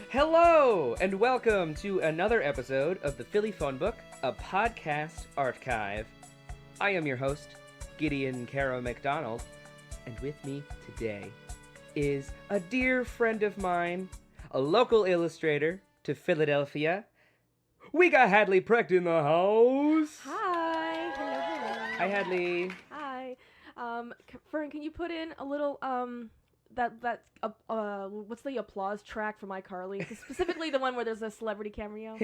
Hello, and welcome to another episode of the Philly Phone Book, a podcast archive. I am your host, Gideon Caro McDonald, and with me today is a dear friend of mine, a local illustrator to Philadelphia. We got Hadley Precht in the house. Hi. Hello. Hi, Hadley. Hi. Fern, can you put in a little what's the applause track for iCarly? Specifically the one where there's a celebrity cameo.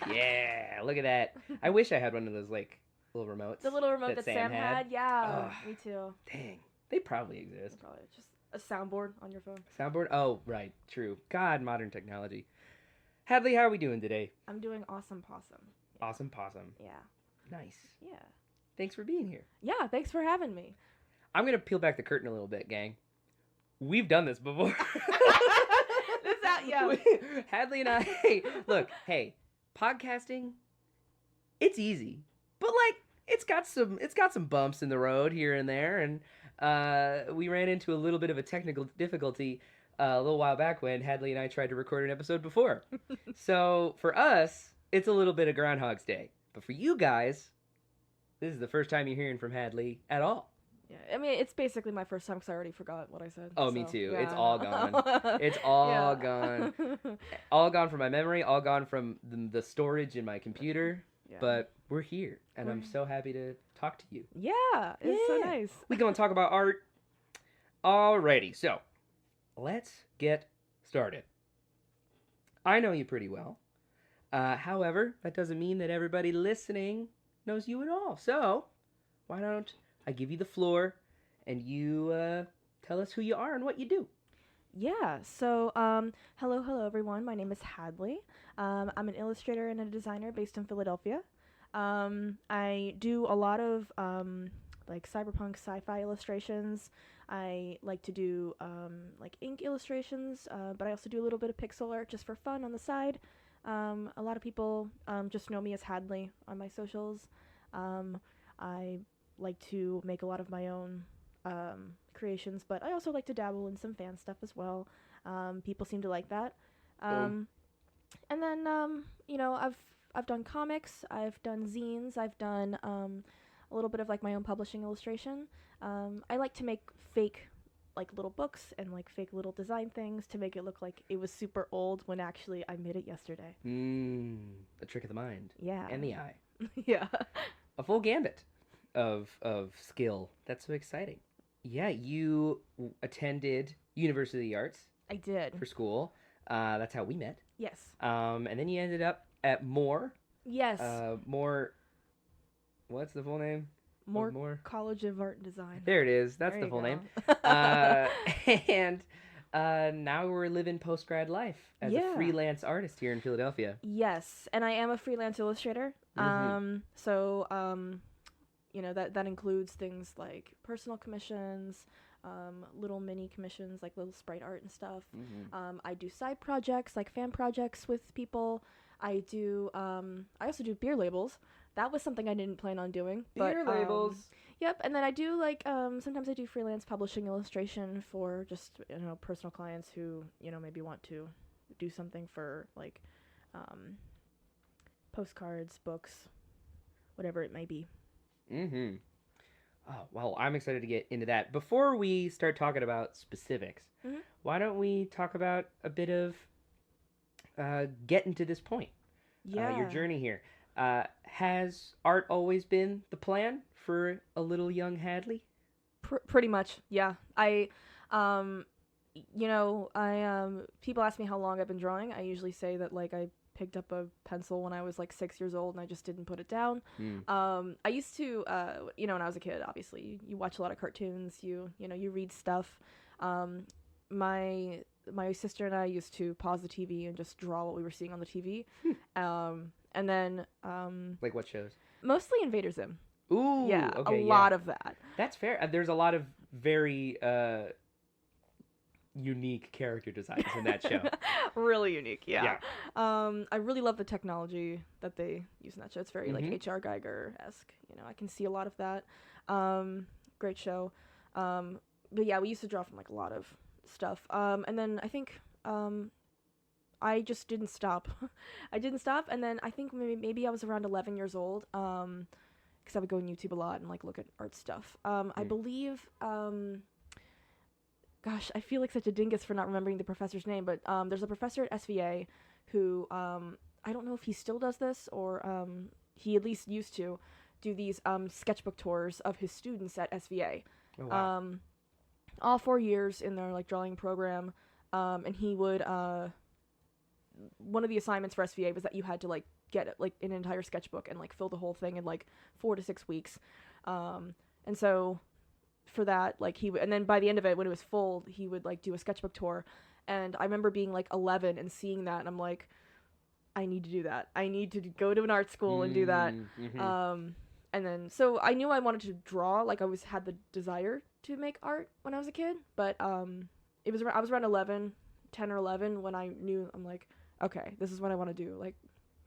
Yeah, look at that. I wish I had one of those like little remotes. The little remote that Sam had. Yeah, Ugh, me too. Dang, they probably exist. Probably just a soundboard on your phone. Soundboard? Oh, right, true. God, modern technology. Hadley, how are we doing today? I'm doing awesome possum. Awesome possum. Yeah. Nice. Yeah. Thanks for being here. Yeah, thanks for having me. I'm going to peel back the curtain a little bit, gang. We've done this before. Hadley and I, look, hey, podcasting, it's easy. But like it's got some bumps in the road here and there, and we ran into a little bit of a technical difficulty a little while back when Hadley and I tried to record an episode before. So for us, it's a little bit of Groundhog's Day. But for you guys, this is the first time you're hearing from Hadley at all. Yeah, I mean, it's basically my first time because I already forgot what I said. Oh, so, me too. Yeah. It's all gone. It's all gone. All gone from my memory, all gone from the storage in my computer. Yeah. But we're here, and I'm so happy to talk to you. Yeah, it's so nice. We're going to talk about art. Alrighty, so let's get started. I know you pretty well. However, that doesn't mean that everybody listening knows you at all. So why don't I give you the floor, and you tell us who you are and what you do. Yeah, so hello everyone. My name is Hadley. I'm an illustrator and a designer based in Philadelphia. I do a lot of like cyberpunk sci-fi illustrations. I like to do like ink illustrations, but I also do a little bit of pixel art just for fun on the side. A lot of people just know me as Hadley on my socials. I like to make a lot of my own creations, but I also like to dabble in some fan stuff as well. People seem to like that. And then you know, I've done comics, I've done zines, I've done a little bit of like my own publishing illustration. I like to make fake like little books and like fake little design things to make it look like it was super old when actually I made it yesterday. The trick of the mind. Yeah. And the eye. Yeah. A full gambit of skill. That's so exciting. Yeah, you attended University of the Arts. I did. For school. That's how we met. Yes. And then you ended up at Moore. Yes. Moore. What's the full name? Moore College of Art and Design. There it is. That's the full name. And now we're living post-grad life as a freelance artist here in Philadelphia. Yes, and I am a freelance illustrator. So you know, that includes things like personal commissions, little mini commissions like little sprite art and stuff. I do side projects like fan projects with people. I also do beer labels. That was something I didn't plan on doing. Beer labels. Yep, and then I do like sometimes I do freelance publishing illustration for just, you know, personal clients who, you know, maybe want to do something for like postcards, books, whatever it may be. Oh, well, I'm excited to get into that. Before we start talking about specifics, why don't we talk about a bit of getting to this point? Yeah. Your journey here. Has art always been the plan for a little young Hadley? Pretty much, yeah. I people ask me how long I've been drawing. I usually say that like I picked up a pencil when I was like 6 years old and I just didn't put it down. I used to, when I was a kid, obviously, you watch a lot of cartoons, you read stuff. My sister and I used to pause the TV and just draw what we were seeing on the TV. And then... like what shows? Mostly Invader Zim. Ooh, yeah, okay, a lot of that. That's fair. There's a lot of very unique character designs in that show. Really unique, yeah. Yeah. I really love the technology that they use in that show. It's very like Mhm. H.R. Geiger-esque. You know, I can see a lot of that. Great show. But yeah, we used to draw from like a lot of stuff. And then I think I just didn't stop. I didn't stop, and then I think maybe I was around 11 years old. Because I would go on YouTube a lot and like look at art stuff. I believe. Gosh, I feel like such a dingus for not remembering the professor's name, but there's a professor at SVA who I don't know if he still does this or he at least used to do these sketchbook tours of his students at SVA. Oh, wow. All 4 years in their like drawing program, and he would one of the assignments for SVA was that you had to like get like an entire sketchbook and like fill the whole thing in like 4 to 6 weeks, and so for that like and then by the end of it when it was full he would like do a sketchbook tour, and I remember being like 11 and seeing that and I'm like, I need to do that. I need to go to an art school and do that. Mm-hmm. And then so I knew I wanted to draw, like I always had the desire to make art when I was a kid, but I was around 10 or 11 when I knew, I'm like, okay, this is what I want to do, like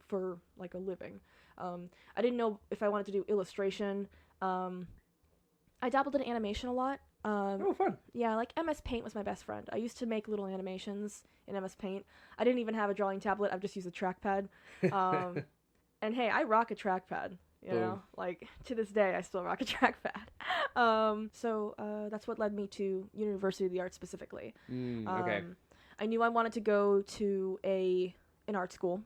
for like a living. I didn't know if I wanted to do illustration. I dabbled in animation a lot. Oh, fun. Yeah, like MS Paint was my best friend. I used to make little animations in MS Paint. I didn't even have a drawing tablet. I've just used a trackpad. And hey, I rock a trackpad. You know, like to this day, I still rock a trackpad. So that's what led me to University of the Arts specifically. Okay. I knew I wanted to go to an art school.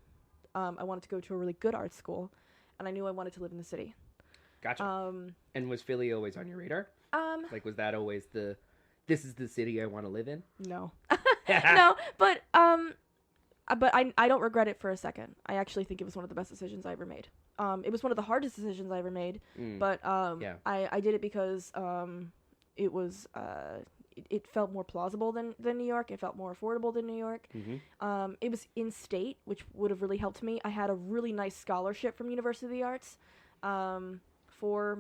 I wanted to go to a really good art school, and I knew I wanted to live in the city. Gotcha. And was Philly always on your radar? Like, was that always this is the city I want to live in? No. No, but I don't regret it for a second. I actually think it was one of the best decisions I ever made. It was one of the hardest decisions I ever made, but yeah. I did it because it was it felt more plausible than New York. It felt more affordable than New York. Mm-hmm. It was in state, which would have really helped me. I had a really nice scholarship from University of the Arts for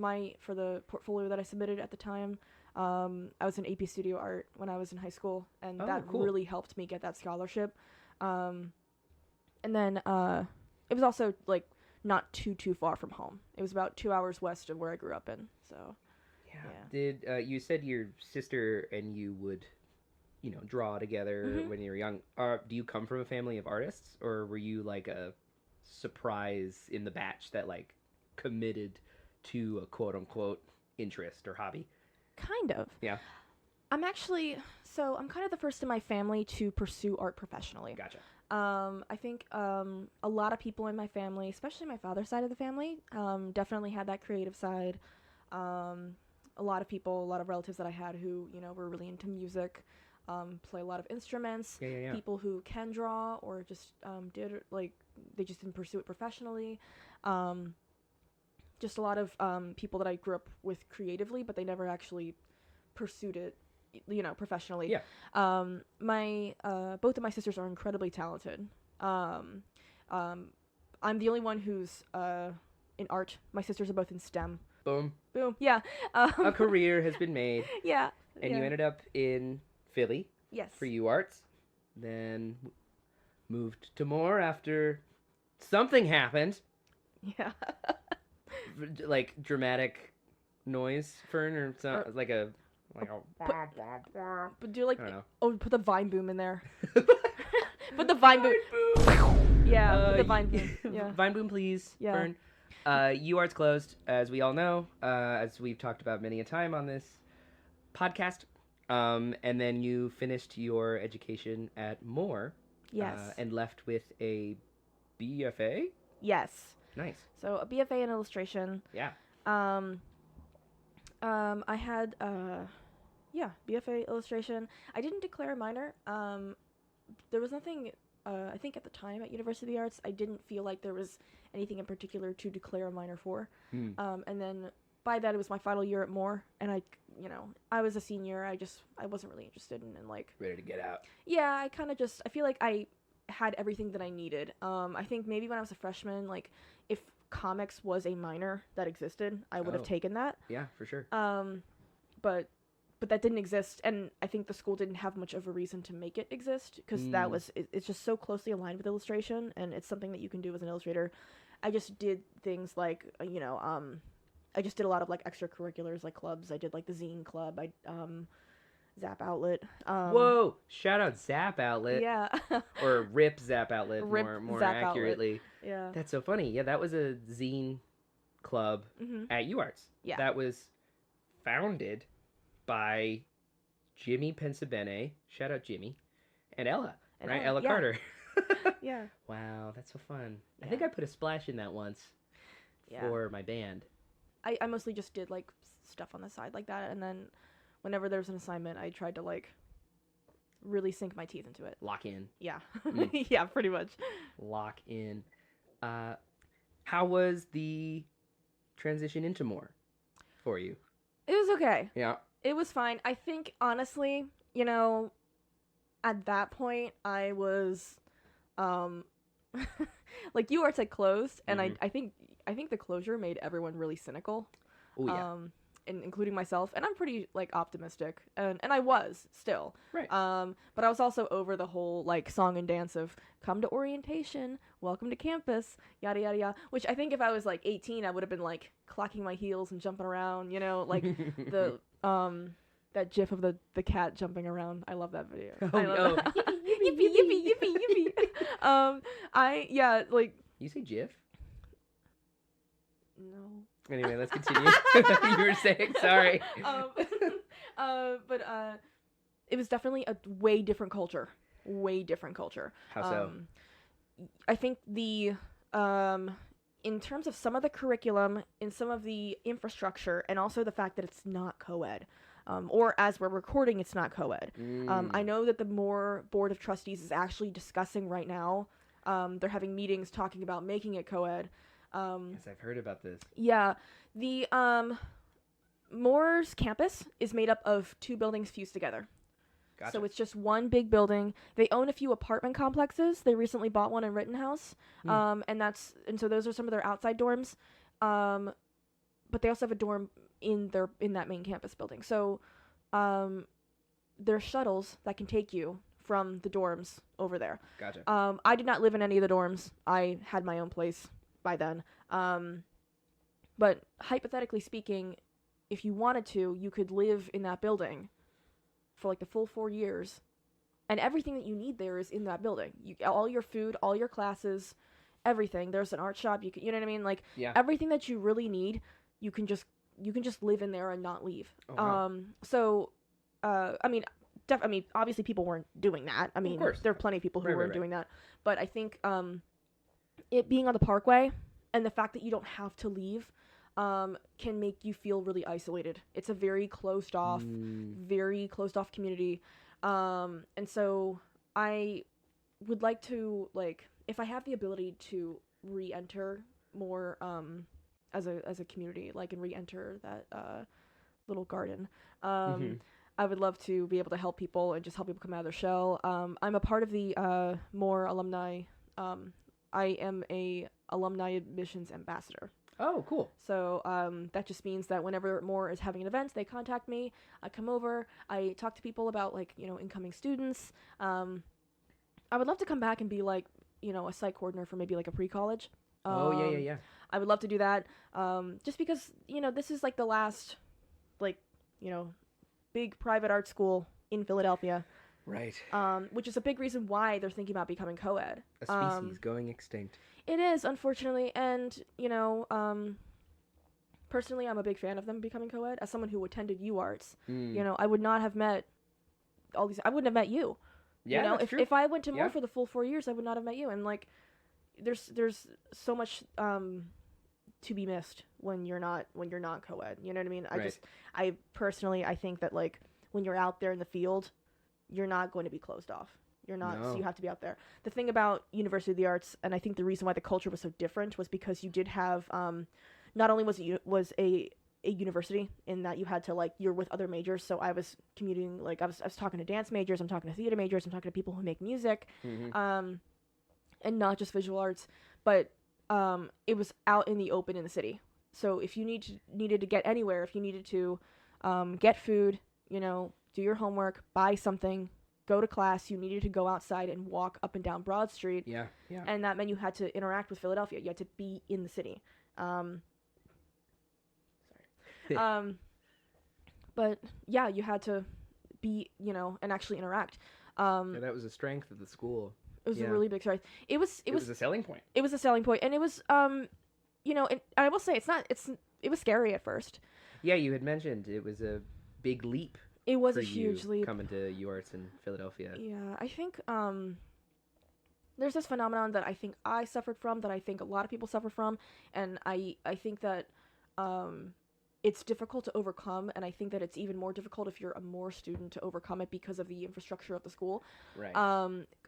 the portfolio that I submitted at the time. I was in AP Studio Art when I was in high school, and that cool. really helped me get that scholarship. And then it was also like not too far from home. It was about 2 hours west of where I grew up in. So yeah. Did you said your sister and you would, draw together when you were young? Do you come from a family of artists, or were you like a surprise in the batch that like committed to a quote unquote interest or hobby? Kind of. Yeah. I'm kind of the first in my family to pursue art professionally. Gotcha. I think a lot of people in my family, especially my father's side of the family, definitely had that creative side. A lot of relatives that I had who, were really into music, play a lot of instruments. Yeah. People who can draw or just they just didn't pursue it professionally. Just a lot of people that I grew up with creatively, but they never actually pursued it, professionally. Yeah. Both of my sisters are incredibly talented. I'm the only one who's in art. My sisters are both in STEM. Boom. Yeah. A career has been made. Yeah. And you ended up in Philly. Yes. For UArts. Then moved to Moore after something happened. Yeah. Like dramatic noise, Fern, or something, like a but do like I don't know. Oh, put the vine boom in there. Put the vine boom. Yeah, put the vine boom. Yeah. Vine boom, please, Yeah. Fern. UArts closed, as we all know, as we've talked about many a time on this podcast. And then you finished your education at Moore. Yes. And left with a BFA? Yes. Nice. So a BFA in illustration. Yeah. I had BFA illustration. I didn't declare a minor. There was nothing. I think at the time at University of the Arts, I didn't feel like there was anything in particular to declare a minor for. And then by that, it was my final year at Moore, and I was a senior. I wasn't really interested in like Ready to get out. Yeah, I feel like I had everything that I needed. I think maybe when I was a freshman, like if comics was a minor that existed, I would have taken that. Yeah, for sure. But but that didn't exist, and I think the school didn't have much of a reason to make it exist, because that was it's just so closely aligned with illustration, and it's something that you can do as an illustrator. I just did things like I just did a lot of like extracurriculars, like clubs. I did like the zine club. I Zap Outlet. Whoa! Shout out Zap Outlet. Yeah. Or Rip Zap Outlet, Rip more Zap accurately. Outlet. Yeah. That's so funny. Yeah, that was a zine club at UArts. Yeah. That was founded by Jimmy Pensabene. Shout out Jimmy. And Ella. Right? Ella yeah. Carter. Yeah. Wow, that's so fun. Yeah. I think I put a splash in that once for my band. I mostly just did like stuff on the side like that, and then whenever there's an assignment, I tried to like really sink my teeth into it. Lock in. Yeah. Yeah, pretty much. Lock in. How was the transition into more for you? It was okay. Yeah. It was fine. I think, honestly, at that point, I was, like, UArts had closed, and I think the closure made everyone really cynical. Oh, yeah. Including myself, and I'm pretty, like, optimistic, and I was, still. Right. But I was also over the whole, like, song and dance of, come to orientation, welcome to campus, yada, yada, yada, which I think if I was, like, 18, I would have been, like, clocking my heels and jumping around, like, the, that gif of the cat jumping around. I love that video. I love that. Yippee, yippee, yippee. Like... You say gif? No. Anyway, let's continue. You were saying, sorry. But it was definitely a way different culture. Way different culture. How so? I think the in terms of some of the curriculum, in some of the infrastructure, and also the fact that it's not co-ed. Or as we're recording, it's not co-ed. I know that the Moore Board of Trustees is actually discussing right now. They're having meetings talking about making it co-ed. Yes, I've heard about this. Yeah. The Moore's campus is made up of 2 buildings fused together. Gotcha. So it's just one big building. They own a few apartment complexes. They recently bought one in Rittenhouse. And so those are some of their outside dorms. But they also have a dorm in that main campus building. So there's shuttles that can take you from the dorms over there. Gotcha. I did not live in any of the dorms. I had my own place by then. But hypothetically speaking, if you wanted to, you could live in that building for like the full 4 years, and everything that you need there is in that building. All your food, all your classes, everything. There's an art shop. You know what I mean? Like everything that you really need, you can just live in there and not leave. Oh, wow. I mean, obviously people weren't doing that. I mean, there are plenty of people who weren't doing that. But I think it being on the Parkway and the fact that you don't have to leave can make you feel really isolated. It's a very closed off community. And so I would like to, like, if I have the ability to re-enter more as a community, like, and re-enter that little garden, I would love to be able to help people and just help people come out of their shell. I'm a part of the Moore alumni. I am a alumni admissions ambassador. Oh, cool. So that just means that whenever Moore is having an event, they contact me. I come over. I talk to people about, like, incoming students. I would love to come back and be, like, a site coordinator for maybe, like, a pre-college. Yeah. I would love to do that. Just because, this is, like, the last, like, big private art school in Philadelphia. Right. Which is a big reason why they're thinking about becoming co-ed. A species going extinct. It is, unfortunately, and, personally, I'm a big fan of them becoming co-ed. As someone who attended UArts, I would not have met all these, I wouldn't have met you. Yeah, that's true. If I went to Moore for the full 4 years, I would not have met you, and, like, there's so much, to be missed when you're not co-ed, you know what I mean? I personally think that, like, when you're out there in the field, you're not going to be closed off. You're not, so you have to be out there. The thing about University of the Arts, and I think the reason why the culture was so different was because you did have, not only was a university in that you had to, like, you're with other majors, so I was commuting, like, I was talking to dance majors, I'm talking to theater majors, I'm talking to people who make music, and not just visual arts, but it was out in the open in the city. So if you needed to get anywhere, if you needed to get food, do your homework, buy something, go to class. You needed to go outside and walk up and down Broad Street. Yeah. And that meant you had to interact with Philadelphia. You had to be in the city. But yeah, you had to be, and actually interact. That was a strength of the school. It was a really big strength. It was a selling point. It was a selling point, and it was, and I will say it was scary at first. Yeah, you had mentioned it was a big leap. It was a huge leap coming to UArts in Philadelphia. Yeah, I think there's this phenomenon that I think I suffered from, that I think a lot of people suffer from, and I think that it's difficult to overcome, and I think that it's even more difficult if you're a Moore student to overcome it because of the infrastructure of the school. Right.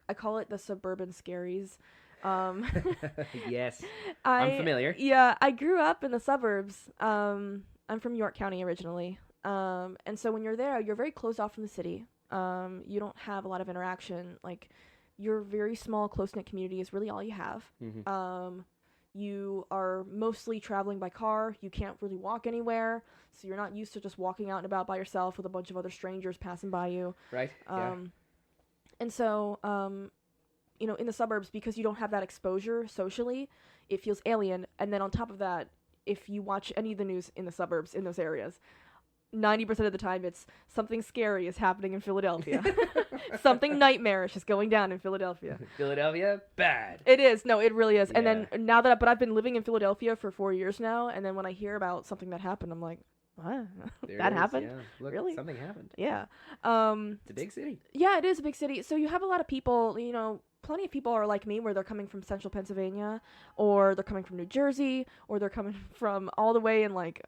I call it the suburban scaries. Yes, I'm familiar. Yeah, I grew up in the suburbs. I'm from York County originally. And so when you're there, you're very closed off from the city. You don't have a lot of interaction. Like, your very small, close-knit community is really all you have. Mm-hmm. You are mostly traveling by car. You can't really walk anywhere, so you're not used to just walking out and about by yourself with a bunch of other strangers passing by you. Right. And so, in the suburbs, because you don't have that exposure socially, it feels alien. And then on top of that, if you watch any of the news in the suburbs, in those areas, 90% of the time it's something scary is happening in Philadelphia. Something nightmarish is going down in Philadelphia. Philadelphia, bad. It is. No, it really is. Yeah. And then but I've been living in Philadelphia for 4 years now, and then when I hear about something that happened, I'm like, what? That happened? Yeah. Look, really? Something happened. Yeah. It's a big city. Yeah, it is a big city. So you have a lot of people, plenty of people are like me, where they're coming from central Pennsylvania, or they're coming from New Jersey, or they're coming from all the way in like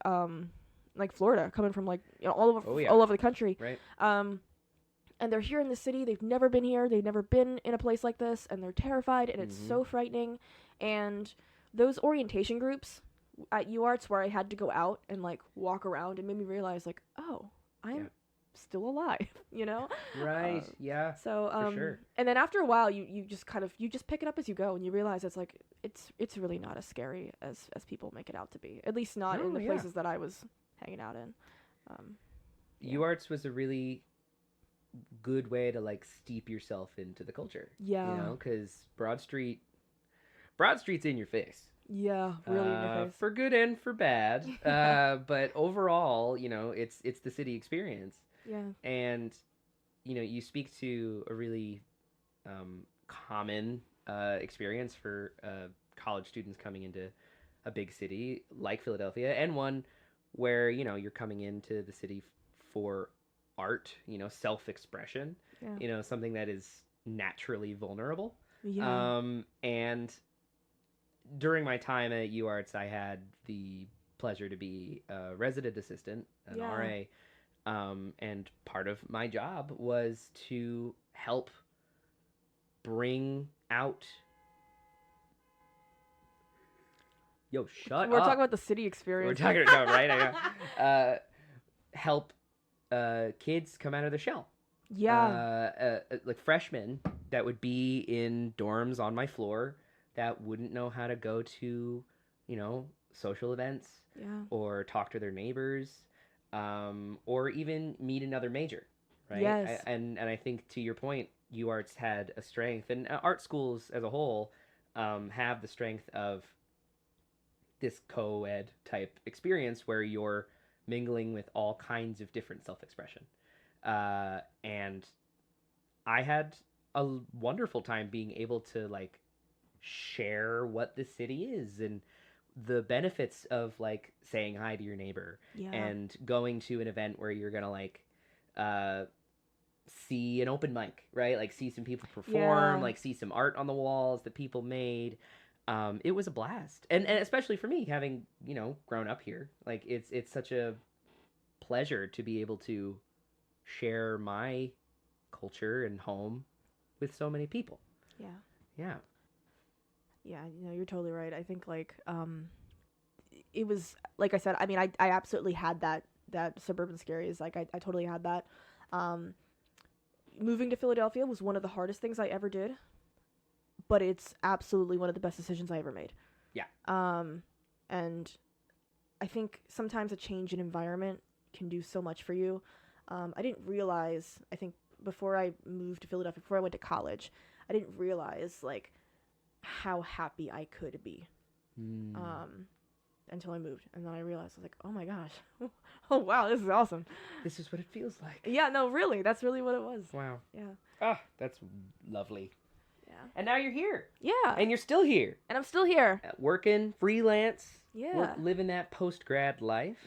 Florida, coming from all over the country. Right. And they're here in the city. They've never been here. They've never been in a place like this, and they're terrified, and it's so frightening. And those orientation groups at UArts, where I had to go out and walk around, it made me realize oh, I'm still alive, Right. Yeah. So for sure. And then after a while, you just pick it up as you go, and you realize it's really not as scary as people make it out to be. At least not in the places that I was hanging out in. UArts was a really good way to steep yourself into the culture. Yeah. Because Broad Street's in your face. Yeah, really in your face. For good and for bad. But overall, it's the city experience. Yeah. And, you speak to a really common experience for college students coming into a big city like Philadelphia, and one where, you're coming into the city for art, self-expression, something that is naturally vulnerable. Yeah. And during my time at UArts, I had the pleasure to be a resident assistant, an RA, and part of my job was to help bring out... Yo, shut up. We're talking about the city experience. We're talking about, right? I know. Help kids come out of their shell. Yeah. Like freshmen that would be in dorms on my floor that wouldn't know how to go to, social events, or talk to their neighbors, or even meet another major, right? Yes. And I think, to your point, UArts had a strength, and art schools as a whole have the strength of this co-ed type experience where you're mingling with all kinds of different self-expression. And I had a wonderful time being able to share what the city is and the benefits of saying hi to your neighbor, and going to an event where you're gonna see an open mic, right? See some people perform, see some art on the walls that people made. It was a blast, and especially for me, having grown up here, it's such a pleasure to be able to share my culture and home with so many people. Yeah, you're totally right. I think it was, like I said, I mean, I absolutely had that suburban scaries. I totally had that. Moving to Philadelphia was one of the hardest things I ever did, but it's absolutely one of the best decisions I ever made. Yeah. And I think sometimes a change in environment can do so much for you. I didn't realize, I think before I moved to Philadelphia, before I went to college, I didn't realize like how happy I could be. Until I moved, and then I realized I was like, oh my gosh, oh wow, this is awesome. This is what it feels like. Yeah, no, really, that's really what it was. Wow. Yeah. Ah, that's lovely. Yeah. And now you're here. Yeah. And you're still here. And I'm still here. Working, freelance. Yeah. Living that post-grad life.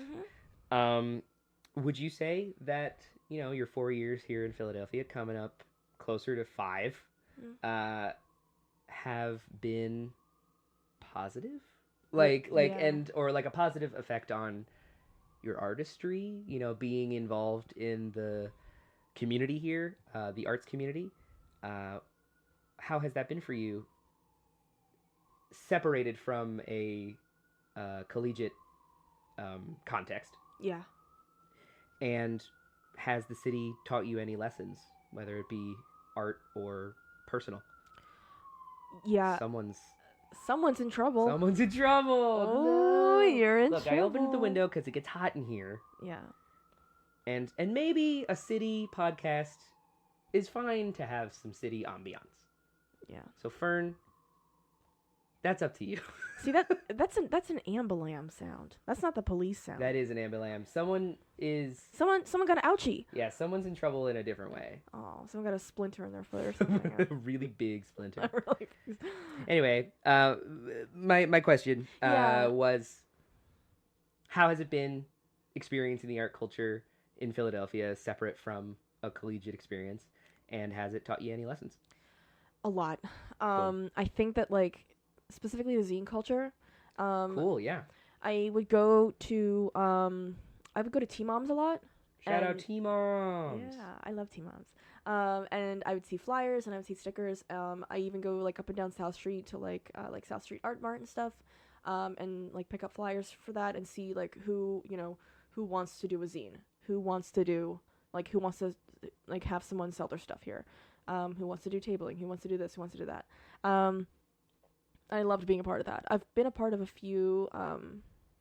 Would you say that, your 4 years here in Philadelphia, coming up closer to 5, have been positive? Or like a positive effect on your artistry, being involved in the community here, the arts community. How has that been for you, separated from a collegiate context? Yeah. And has the city taught you any lessons, whether it be art or personal? Yeah. Someone's in trouble. Someone's in trouble. Oh, no. You're in trouble. Look, I opened the window because it gets hot in here. Yeah. And maybe a city podcast is fine to have some city ambiance. Yeah. So Fern, that's up to you. See, that's an ambulam sound. That's not the police sound. That is an ambulam. Someone got an ouchie. Yeah, someone's in trouble in a different way. Oh, someone got a splinter in their foot or something. A really big splinter. Really big. Anyway, my question was, how has it been experiencing the art culture in Philadelphia separate from a collegiate experience, and has it taught you any lessons? A lot. Cool. I think that like specifically the zine culture. Cool, yeah. I would go to T-Moms a lot. Shout out T-Moms. Yeah, I love T-Moms. And I would see flyers and I would see stickers. I even go like up and down South Street to like South Street Art Mart and stuff. And like pick up flyers for that and see like who wants to do a zine, who wants to like have someone sell their stuff here, who wants to do tabling, who wants to do this, who wants to do that. I loved being a part of that. I've been a part of a few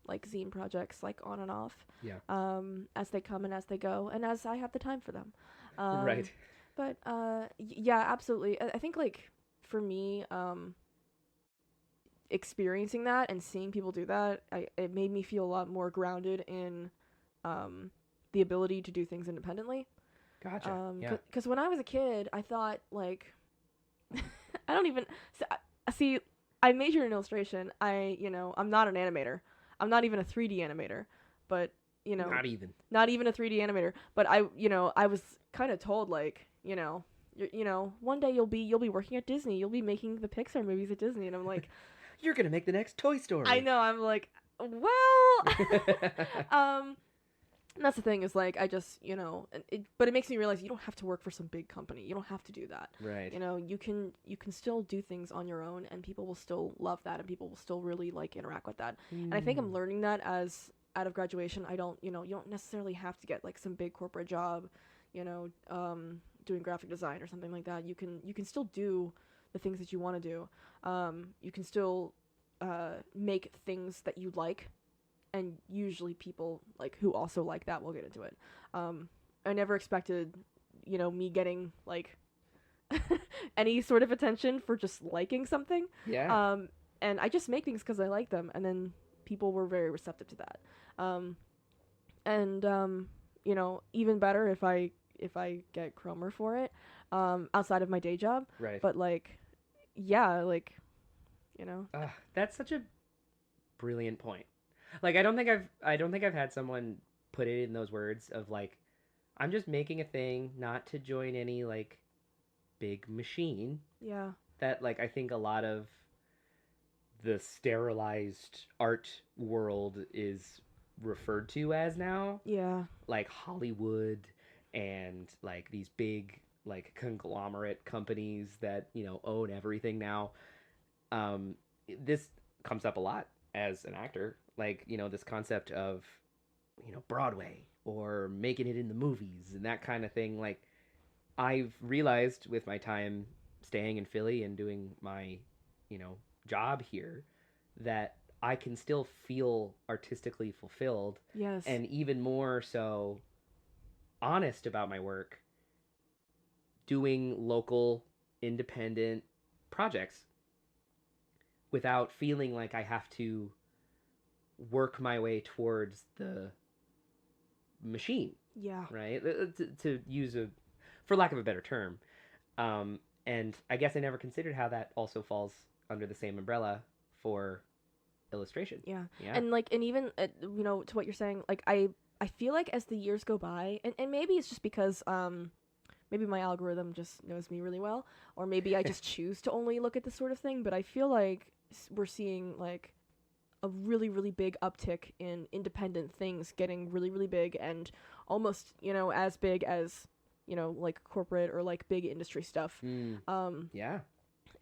like zine projects, like on and off. Yeah. As they come and as they go, and as I have the time for them. Right. But yeah, absolutely. I think like for me, experiencing that and seeing people do that, it made me feel a lot more grounded in the ability to do things independently. Gotcha. Yeah. Because when I was a kid, I thought like I don't even see. I majored in illustration. I'm not an animator. I'm not even a 3D animator, but not even a 3D animator. But I was kind of told like, one day you'll be working at Disney. You'll be making the Pixar movies at Disney, and I'm like, you're gonna make the next Toy Story. I know. I'm like, well, and that's the thing is like I just but it makes me realize you don't have to work for some big company. You don't have to do that. Right. You can still do things on your own, and people will still love that, and people will still really like interact with that. And I think I'm learning that as out of graduation. I don't you don't necessarily have to get like some big corporate job, doing graphic design or something like that. You can still do the things that you want to do. You can still make things that you like. And usually people like who also like that will get into it. I never expected, me getting like any sort of attention for just liking something. Yeah. And I just make things because I like them, and then people were very receptive to that. Even better if I get Cromer for it, outside of my day job. Right. But like, yeah, like, that's such a brilliant point. Like, I don't think I've had someone put it in those words of like, I'm just making a thing not to join any like big machine. Yeah. That like I think a lot of the sterilized art world is referred to as now. Yeah. Like Hollywood and like these big like conglomerate companies that, own everything now. This comes up a lot as an actor. Like, this concept of, Broadway or making it in the movies and that kind of thing. Like, I've realized with my time staying in Philly and doing my, job here that I can still feel artistically fulfilled. Yes. And even more so honest about my work doing local independent projects without feeling like I have to work my way towards the machine, Yeah. right? To use for lack of a better term. And I guess I never considered how that also falls under the same umbrella for illustration. Yeah. Yeah. And like, and even, to what you're saying, like, I feel like as the years go by, and maybe it's just because, maybe my algorithm just knows me really well, or maybe I just choose to only look at this sort of thing, but I feel like we're seeing, like, a really, really big uptick in independent things getting really, really big and almost, as big as, like corporate or like big industry stuff. Yeah.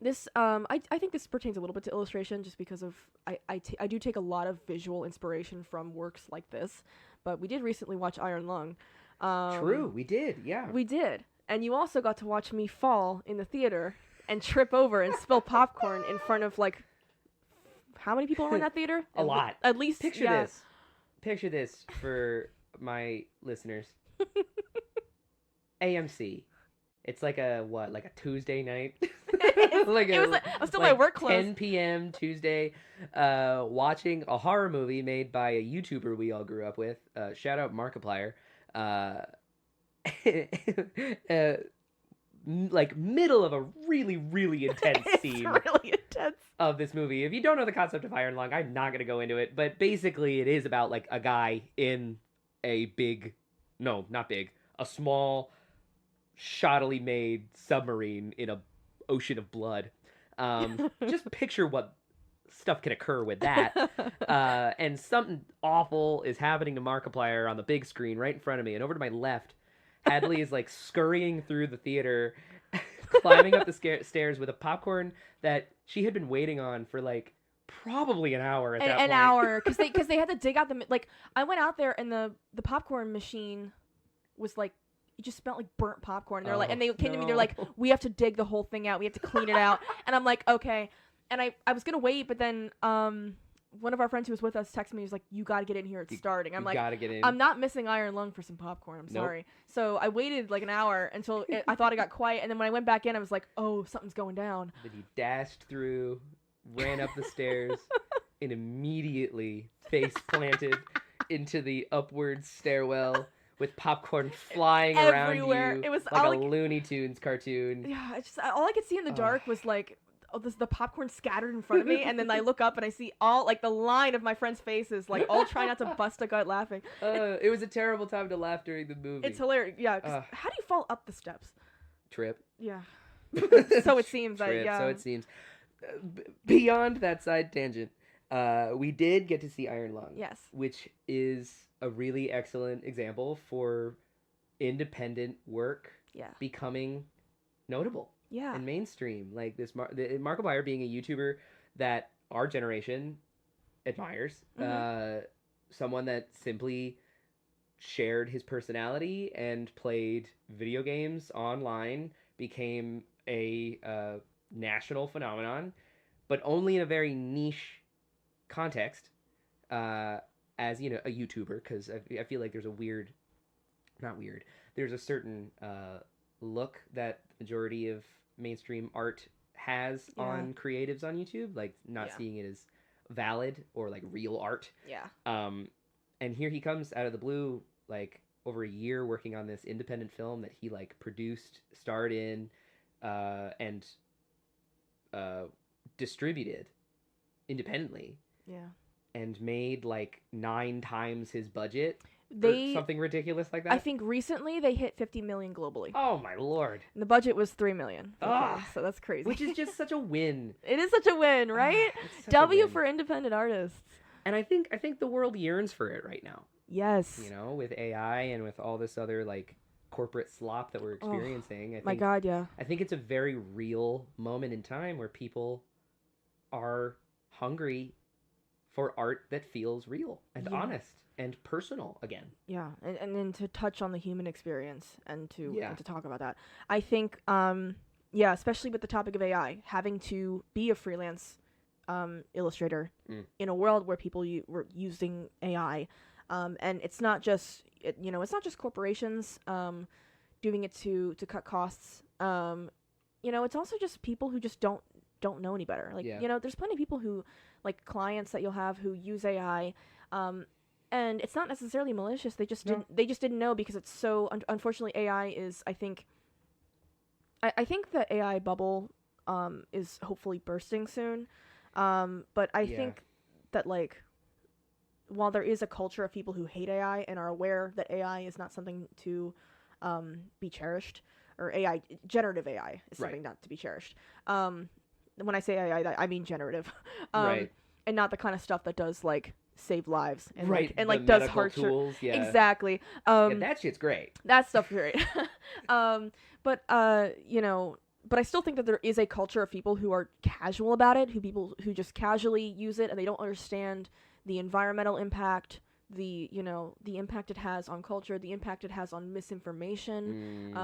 This, I think this pertains a little bit to illustration just because of, I do take a lot of visual inspiration from works like this, but we did recently watch Iron Lung. True, we did, yeah. We did. And you also got to watch me fall in the theater and trip over and spill popcorn in front of, like, how many people were in that theater? A lot. At least, Picture this for my listeners. AMC. It's like a Tuesday night? It was still my work clothes. 10 p.m. Tuesday, watching a horror movie made by a YouTuber we all grew up with. Shout out Markiplier. Like middle of a really, really intense scene. It's really intense. Of this movie. If you don't know the concept of Iron Lung, I'm not going to go into it, but basically it is about like a guy in a small, shoddily made submarine in a ocean of blood. Just picture what stuff can occur with that. And something awful is happening to Markiplier on the big screen right in front of me, and over to my left, Hadley is like scurrying through the theater, climbing up the stairs with a popcorn that she had been waiting on for like probably an hour at that point. An hour, because they had to dig out I went out there and the popcorn machine was like, it just smelled like burnt popcorn. And they're like, and they came to me, they're like, we have to dig the whole thing out. We have to clean it out. And I'm like, okay. And I was gonna wait, but then one of our friends who was with us texted me. He was like, "You got to get in here. It's starting." I'm like, "Gotta get in." I'm not missing Iron Lung for some popcorn. I'm sorry. So I waited like an hour until I thought it got quiet, and then when I went back in, I was like, "Oh, something's going down." Then he dashed through, ran up the stairs, and immediately face planted into the upward stairwell with popcorn flying everywhere. Around you. It was like a Looney Tunes cartoon. Yeah, it's just all I could see in the dark was like. Oh, the popcorn scattered in front of me, and then I look up and I see all like the line of my friends' faces, like all trying not to bust a gut laughing. It was a terrible time to laugh during the movie. It's hilarious. Yeah, 'cause how do you fall up the steps? Trip. Yeah. So it seems. Trip, yeah. So it seems. Beyond that side tangent, we did get to see Iron Lung. Yes. Which is a really excellent example for independent work becoming notable. Yeah. And mainstream, like this Markiplier being a YouTuber that our generation admires, someone that simply shared his personality and played video games online, became a national phenomenon, but only in a very niche context, as a YouTuber, because I feel like there's there's a certain look that the majority of mainstream art has on creatives on YouTube, like not seeing it as valid or like real art. Yeah. And here he comes out of the blue, like over a year working on this independent film that he like produced, starred in, and distributed independently. Yeah. And made like 9 times his budget. Something ridiculous like that. I think recently they hit 50 million globally. Oh my lord! And the budget was 3 million. Okay, so that's crazy. Which is just such a win. It is such a win, right? W for independent artists. And I think the world yearns for it right now. Yes. With AI and with all this other like corporate slop that we're experiencing. My God, yeah. I think it's a very real moment in time where people are hungry for art that feels real and honest and personal again. Yeah, and then to touch on the human experience and to talk about that. I think, especially with the topic of AI, having to be a freelance illustrator in a world where people were using AI, And it's not just it's not just corporations doing it to cut costs. It's also just people who just don't know any better. Like, there's plenty of people who, like, clients that you'll have who use AI, and it's not necessarily malicious. They just didn't know, because it's so unfortunately AI is, I think the AI bubble is hopefully bursting soon. But I think that, like, while there is a culture of people who hate AI and are aware that AI is not something to be cherished, or generative AI is something not to be cherished. When I say AI, I mean generative. Right. And not the kind of stuff that does, like, save lives and right. like does hard tools. Yeah. Exactly. That shit's great. That stuff's great. But I still think that there is a culture of people who are casual about it, who just casually use it, and they don't understand the environmental impact, the impact it has on culture, the impact it has on misinformation,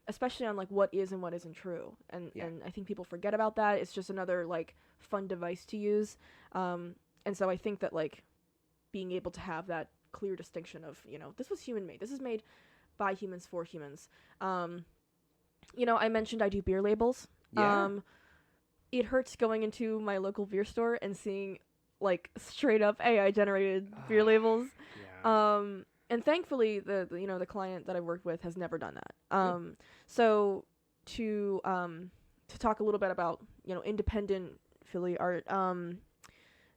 especially on, like, what is and what isn't true. And I think people forget about that. It's just another, like, fun device to use. And so I think that, like, being able to have that clear distinction of, this was human made. This is made by humans for humans. I mentioned I do beer labels. Yeah. It hurts going into my local beer store and seeing, like, straight up AI generated beer labels. Yeah. And thankfully the client that I worked with has never done that. So to talk a little bit about, independent Philly art,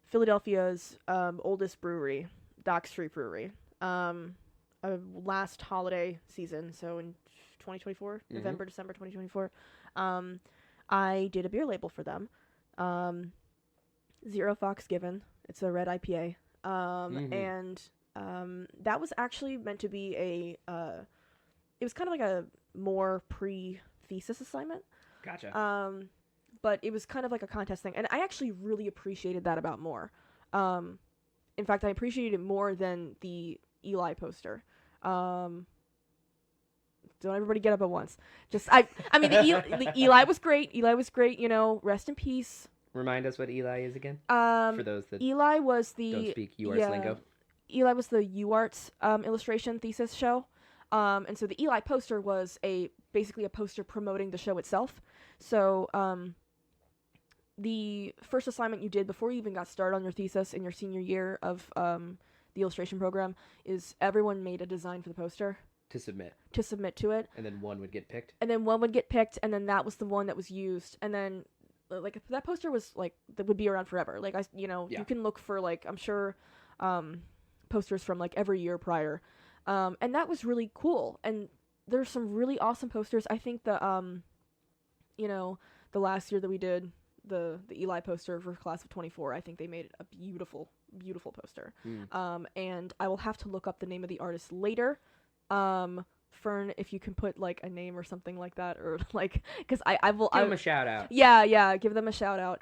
Philadelphia's oldest brewery, Dock Street Brewery, last holiday season, so in 2024, November, December 2024, I did a beer label for them. Zero Fox Given. It's a red IPA. And that was actually meant to be it was kind of like a more pre-thesis assignment. Gotcha. But it was kind of like a contest thing, and I actually really appreciated that about more. In fact, I appreciated it more than the Eli poster. Don't everybody get up at once. I mean, the Eli was great. Eli was great. Rest in peace. Remind us what Eli is again. For those that Eli was don't speak UArts lingo. Eli was the UArts illustration thesis show. And so the Eli poster was basically a poster promoting the show itself. So the first assignment you did before you even got started on your thesis in your senior year of the illustration program is everyone made a design for the poster. To submit to it. And then one would get picked. And then that was the one that was used. And then, like, that poster was, like, that would be around forever. Like, you can look for, like, I'm sure, posters from, like, every year prior. And that was really cool. And there's some really awesome posters. I think the last year that we did the Eli poster for class of 24, I think they made a beautiful, beautiful poster. And I will have to look up the name of the artist later. Fern, if you can put, like, a name or something like that, or, like, because I will give them a shout out. Yeah, give them a shout out.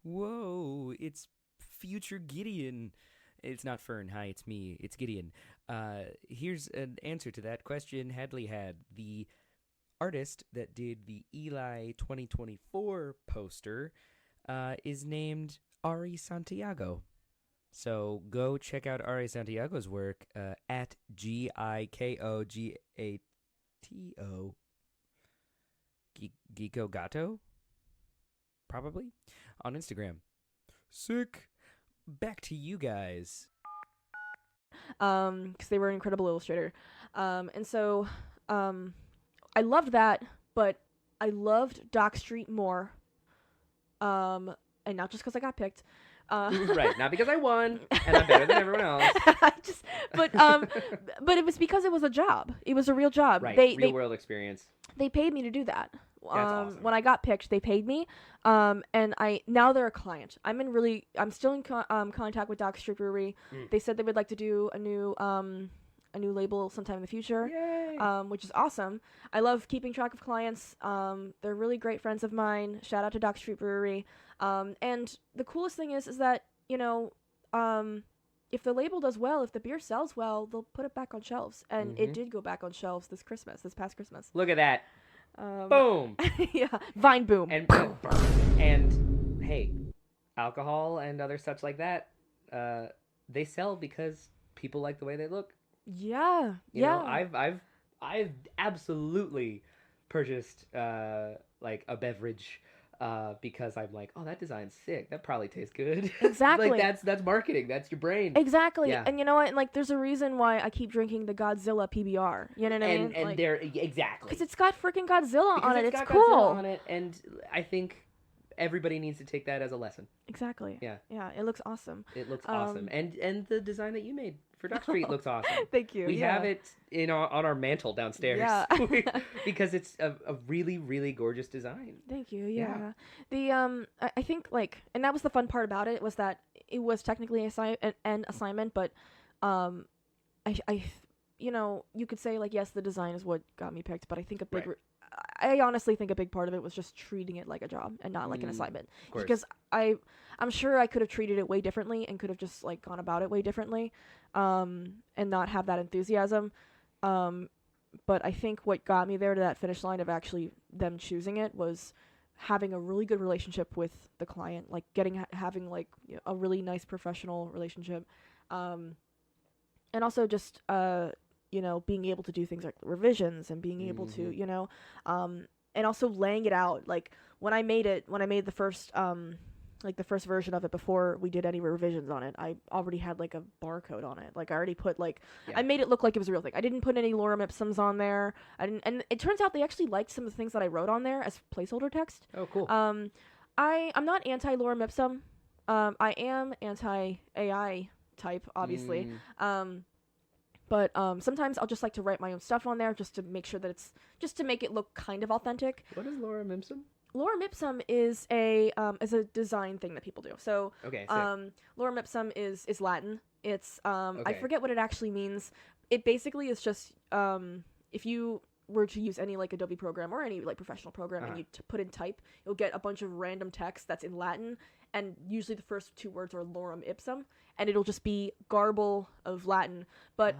Whoa, it's future Gideon. It's not Fern. Hi, it's me. It's Gideon. Here's an answer to that question Hadley had. The artist that did the Eli 2024 poster is named Ari Santiago. So go check out Ari Santiago's work at GIKOGATO. Geeko Gato? Probably? On Instagram. Sick. Back to you guys. Because they were an incredible illustrator. And so I loved that, but I loved Dock Street more. And not just because I got picked. Right, not because I won and I'm better than everyone else. But it was because it was a job. It was a real job. Right, real world experience. They paid me to do that. That's awesome. When I got picked, they paid me. And now they're a client. I'm still in contact with Dock Street Brewery. They said they would like to do a new label sometime in the future. Yay! Which is awesome. I love keeping track of clients. They're really great friends of mine. Shout out to Dock Street Brewery. And the coolest thing is that, if the label does well, if the beer sells well, they'll put it back on shelves. And it did go back on shelves this past Christmas. Look at that. Boom. Yeah, Vine boom. And hey, alcohol and other such like that they sell because people like the way they look. Yeah. You yeah. know, I've absolutely purchased like a beverage because I'm like, oh, that design's sick. That probably tastes good. Exactly. Like that's marketing. That's your brain. Exactly. Yeah. And you know what? Like, there's a reason why I keep drinking the Godzilla PBR. You know what I mean? And Like, they're exactly because it's got freaking Godzilla because on it. it's It's got cool. Godzilla on it, and I think everybody needs to take that as a lesson. Exactly. Yeah. Yeah. It looks awesome. It looks awesome, and the design that you made for Duck Street looks awesome. Thank you. We have it on our mantle downstairs. Yeah. Because it's a really, really gorgeous design. Thank you. Yeah. The I think, like, and that was the fun part about it, was that it was technically an assignment, but I you know, you could say, like, yes, the design is what got me picked, but I think Right. I honestly think a big part of it was just treating it like a job and not like an assignment. Of course. Because I'm sure I could have treated it way differently and could have just, like, gone about it way differently, and not have that enthusiasm. But I think what got me there to that finish line of actually them choosing it was having a really good relationship with the client, like having like a really nice professional relationship, and also just you know, being able to do things like revisions and being able to, you know, and also laying it out. Like, when I made the first like the first version of it, before we did any revisions on it, I already had like a barcode on it. Like, I already put like, I made it look like it was a real thing. I didn't put any lorem ipsums on there. And it turns out they actually liked some of the things that I wrote on there as placeholder text. Oh, cool. I'm not anti lorem ipsum. I am anti AI type, obviously. But sometimes I'll just like to write my own stuff on there just to make sure that just to make it look kind of authentic. What is lorem ipsum? Lorem ipsum is a design thing that people do. So Okay. lorem ipsum is Latin. It's I Okay. forget what it actually means. It basically is just if you were to use any like Adobe program or any like professional program and you put in type, you'll get a bunch of random text that's in Latin, and usually the first two words are lorem ipsum, and it'll just be garble of Latin. But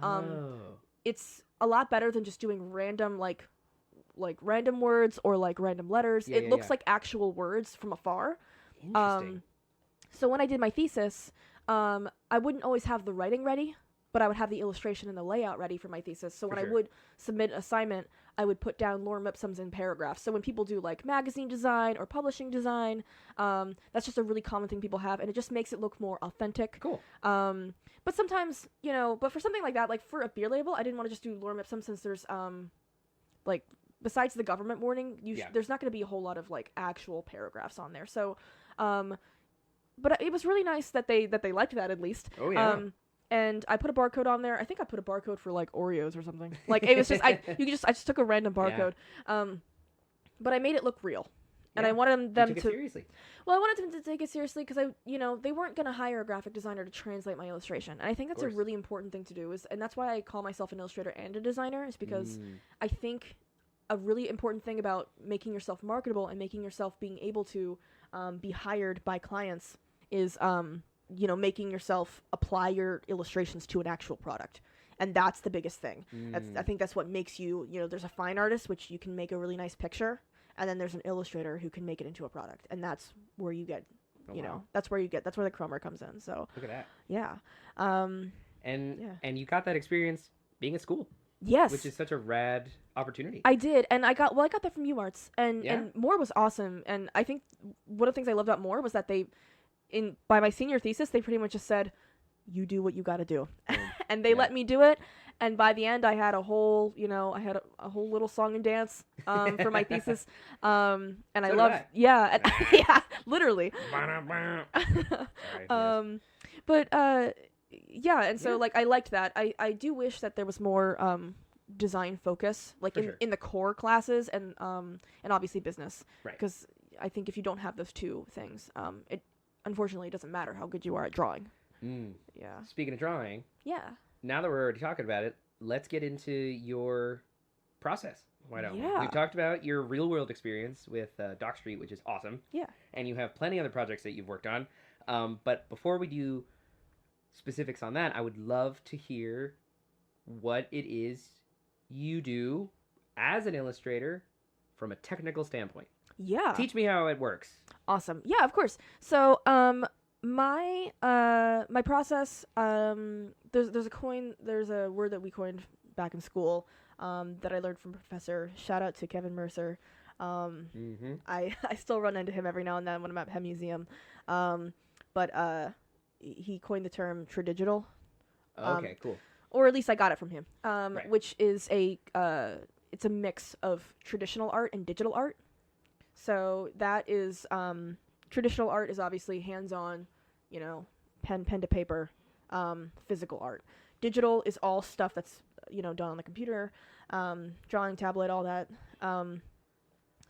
it's a lot better than just doing random like random words or like random letters. It looks like actual words from afar. Interesting. So when I did my thesis, I wouldn't always have the writing ready, but I would have the illustration and the layout ready for my thesis. So when I would submit an assignment, I would put down lorem ipsums in paragraphs. So when people do like magazine design or publishing design, that's just a really common thing people have, and it just makes it look more authentic. Cool. But sometimes, you know, but for something like that, like for a beer label, I didn't want to just do lorem ipsum, since there's like, besides the government warning, there's not going to be a whole lot of like actual paragraphs on there. So, but it was really nice that they liked that, at least. Oh yeah. And I put a barcode on there. I think I put a barcode for like Oreos or something. Like, it was just I just took a random barcode. But I made it look real. And I wanted them to seriously. Well, I wanted them to take it seriously because they weren't going to hire a graphic designer to translate my illustration. And I think that's a really important thing to do, and that's why I call myself an illustrator and a designer, is because I think a really important thing about making yourself marketable and making yourself being able to be hired by clients is making yourself apply your illustrations to an actual product. And that's the biggest thing. I think that's what makes you, there's a fine artist, which you can make a really nice picture, and then there's an illustrator who can make it into a product. And that's where you get, that's where the Cromer comes in. So look at that. Yeah. And you got that experience being at school. Yes. Which is such a rad opportunity. I did. And I got that from UArts. And Moore was awesome. And I think one of the things I loved about Moore was that by my senior thesis, they pretty much just said, you do what you got to do. And they let me do it. And by the end, I had a whole, a whole little song and dance for my thesis. And so I loved, yeah, literally. But yeah, and so like I liked that. I do wish that there was more design focus, like in the core classes, and obviously business, because I think if you don't have those two things, it unfortunately doesn't matter how good you are at drawing. Yeah. Speaking of drawing. Yeah. Now that we're already talking about it, let's get into your process. Why don't we? We've talked about your real world experience with Dock Street, which is awesome. Yeah. And you have plenty of other projects that you've worked on. But before we do specifics on that, I would love to hear what it is you do as an illustrator from a technical standpoint. Yeah. Teach me how it works. Awesome. Yeah, of course. So, My process, there's a word that we coined back in school that I learned from a professor. Shout out to Kevin Mercer. I still run into him every now and then when I'm at Hem Museum. But he coined the term tradigital. Okay, cool. Or at least I got it from him. Right. Which is it's a mix of traditional art and digital art. So that is traditional art is obviously hands-on, pen to paper, physical art. Digital is all stuff that's done on the computer, drawing, tablet, all that.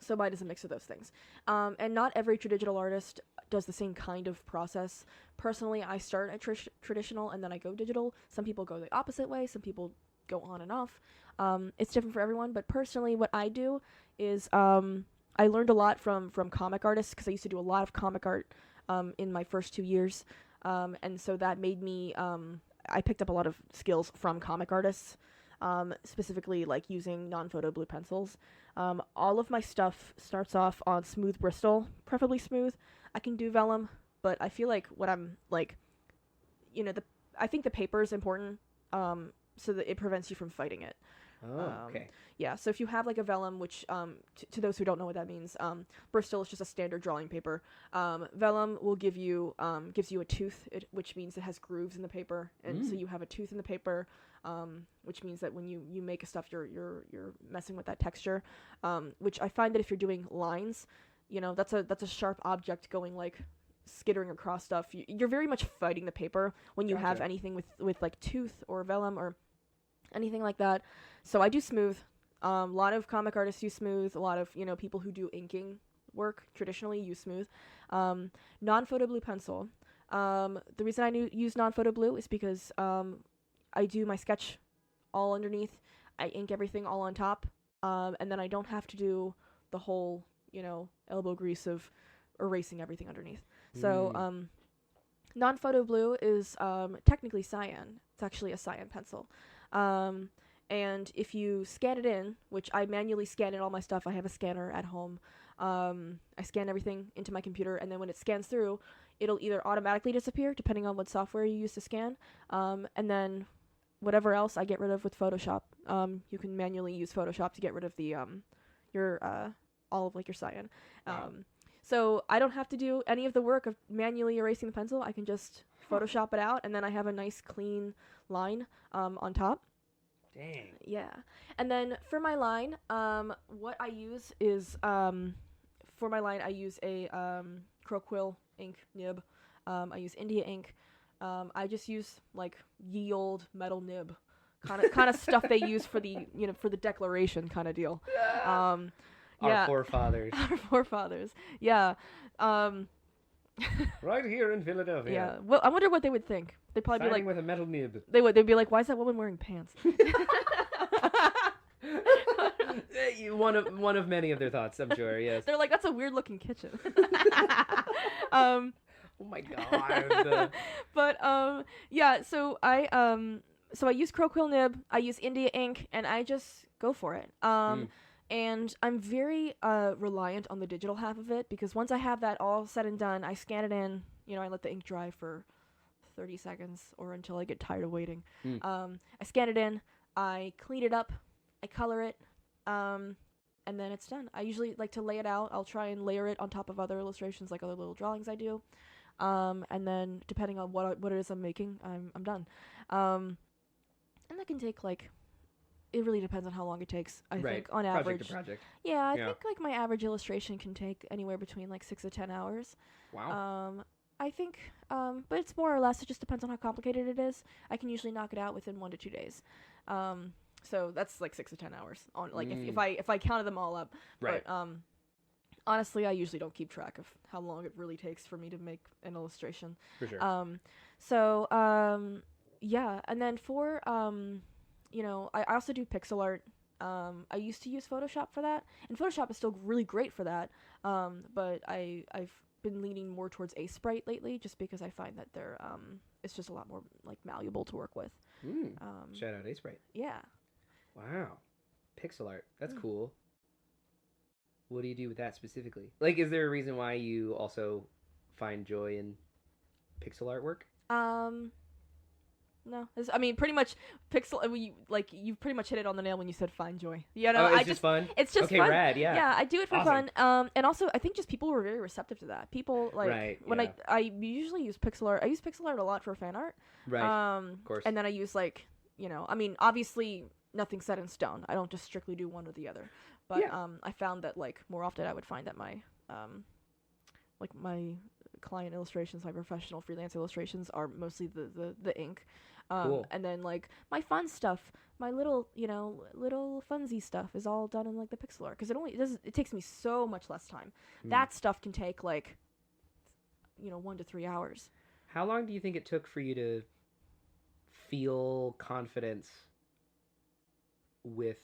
So mine is a mix of those things. And not every tradigital artist does the same kind of process. Personally, I start at traditional and then I go digital. Some people go the opposite way. Some people go on and off. It's different for everyone. But personally, what I do is I learned a lot from comic artists because I used to do a lot of comic art in my first 2 years. And so that made me, I picked up a lot of skills from comic artists, specifically like using non-photo blue pencils. All of my stuff starts off on smooth Bristol, preferably smooth. I can do vellum, but I feel like what I'm like, I think the paper is important so that it prevents you from fighting it. Oh, okay. Yeah, so if you have like a vellum, which to those who don't know what that means, Bristol is just a standard drawing paper. Vellum will gives you a tooth, which means it has grooves in the paper, and so you have a tooth in the paper, which means that when you make a stuff, you're messing with that texture. Which I find that if you're doing lines, that's a sharp object going like skittering across stuff. You're very much fighting the paper when you have anything with like tooth or vellum or anything like that. So I do smooth. A lot of comic artists use smooth. A lot of people who do inking work traditionally use smooth. Non-photo blue pencil. The reason I use non-photo blue is because I do my sketch all underneath. I ink everything all on top, and then I don't have to do the whole elbow grease of erasing everything underneath. So non-photo blue is technically cyan. It's actually a cyan pencil. And if you scan it in, which I manually scan in all my stuff, I have a scanner at home. I scan everything into my computer, and then when it scans through, it'll either automatically disappear, depending on what software you use to scan, and then whatever else I get rid of with Photoshop. You can manually use Photoshop to get rid of the all of like your cyan. So I don't have to do any of the work of manually erasing the pencil. I can just Photoshop it out, and then I have a nice clean line on top. Dang. Yeah. And then for my line, what I use is for my line I use a Croquill ink nib. I use India ink. I just use like ye old metal nib, kind of stuff they use for the for the Declaration kind of deal. Yeah. Our forefathers. Our forefathers. Yeah. Right here in Philadelphia. Yeah. Well, I wonder what they would think. They'd probably Signing be like with a metal nib. They'd be like, why is that woman wearing pants? One of many of their thoughts, I'm sure. Yes. They're like, that's a weird looking kitchen. Oh my god. But yeah. So I use Croquill nib. I use India ink, and I just go for it. And I'm very reliant on the digital half of it, because once I have that all said and done, I scan it in. I let the ink dry for 30 seconds or until I get tired of waiting. I scan it in, I clean it up, I color it, and then it's done. I usually like to lay it out. I'll try and layer it on top of other illustrations, like other little drawings I do. And then depending on what it is I'm making, I'm done. And that can take it really depends on how long it takes. I think on average. Project to project. Yeah, I think my average illustration can take anywhere between 6 to 10 hours. Wow. I think, but it's more or less, it just depends on how complicated it is. I can usually knock it out within 1 to 2 days. So that's 6 to 10 hours on if I counted them all up. Right. But honestly, I usually don't keep track of how long it really takes for me to make an illustration. For sure. Yeah, and then for I also do pixel art. I used to use Photoshop for that, and Photoshop is still really great for that. But I've been leaning more towards Sprite lately, just because I find that they're it's just a lot more malleable to work with. Shout out Sprite. Yeah. Wow. Pixel art. That's cool. What do you do with that specifically? Is there a reason why you also find joy in pixel artwork? No, I mean, pretty much pixel. You pretty much hit it on the nail when you said find joy. You know, Oh, it's I just fun. It's just okay, fun. rad. Yeah. Yeah, I do it for Awesome. fun. And also I think just people were very receptive to that. People like Right, when yeah. I usually use pixel art. I use pixel art a lot for fan art. Right. Of course. And then I use I mean, obviously nothing's set in stone. I don't just strictly do one or the other. But Yeah. I found that more often I would find that my my client illustrations, my professional freelance illustrations are mostly the ink. Cool. And then my fun stuff, my little little funsy stuff is all done in the pixel art because it takes me so much less time. That stuff can take 1 to 3 hours. How long do you think it took for you to feel confidence with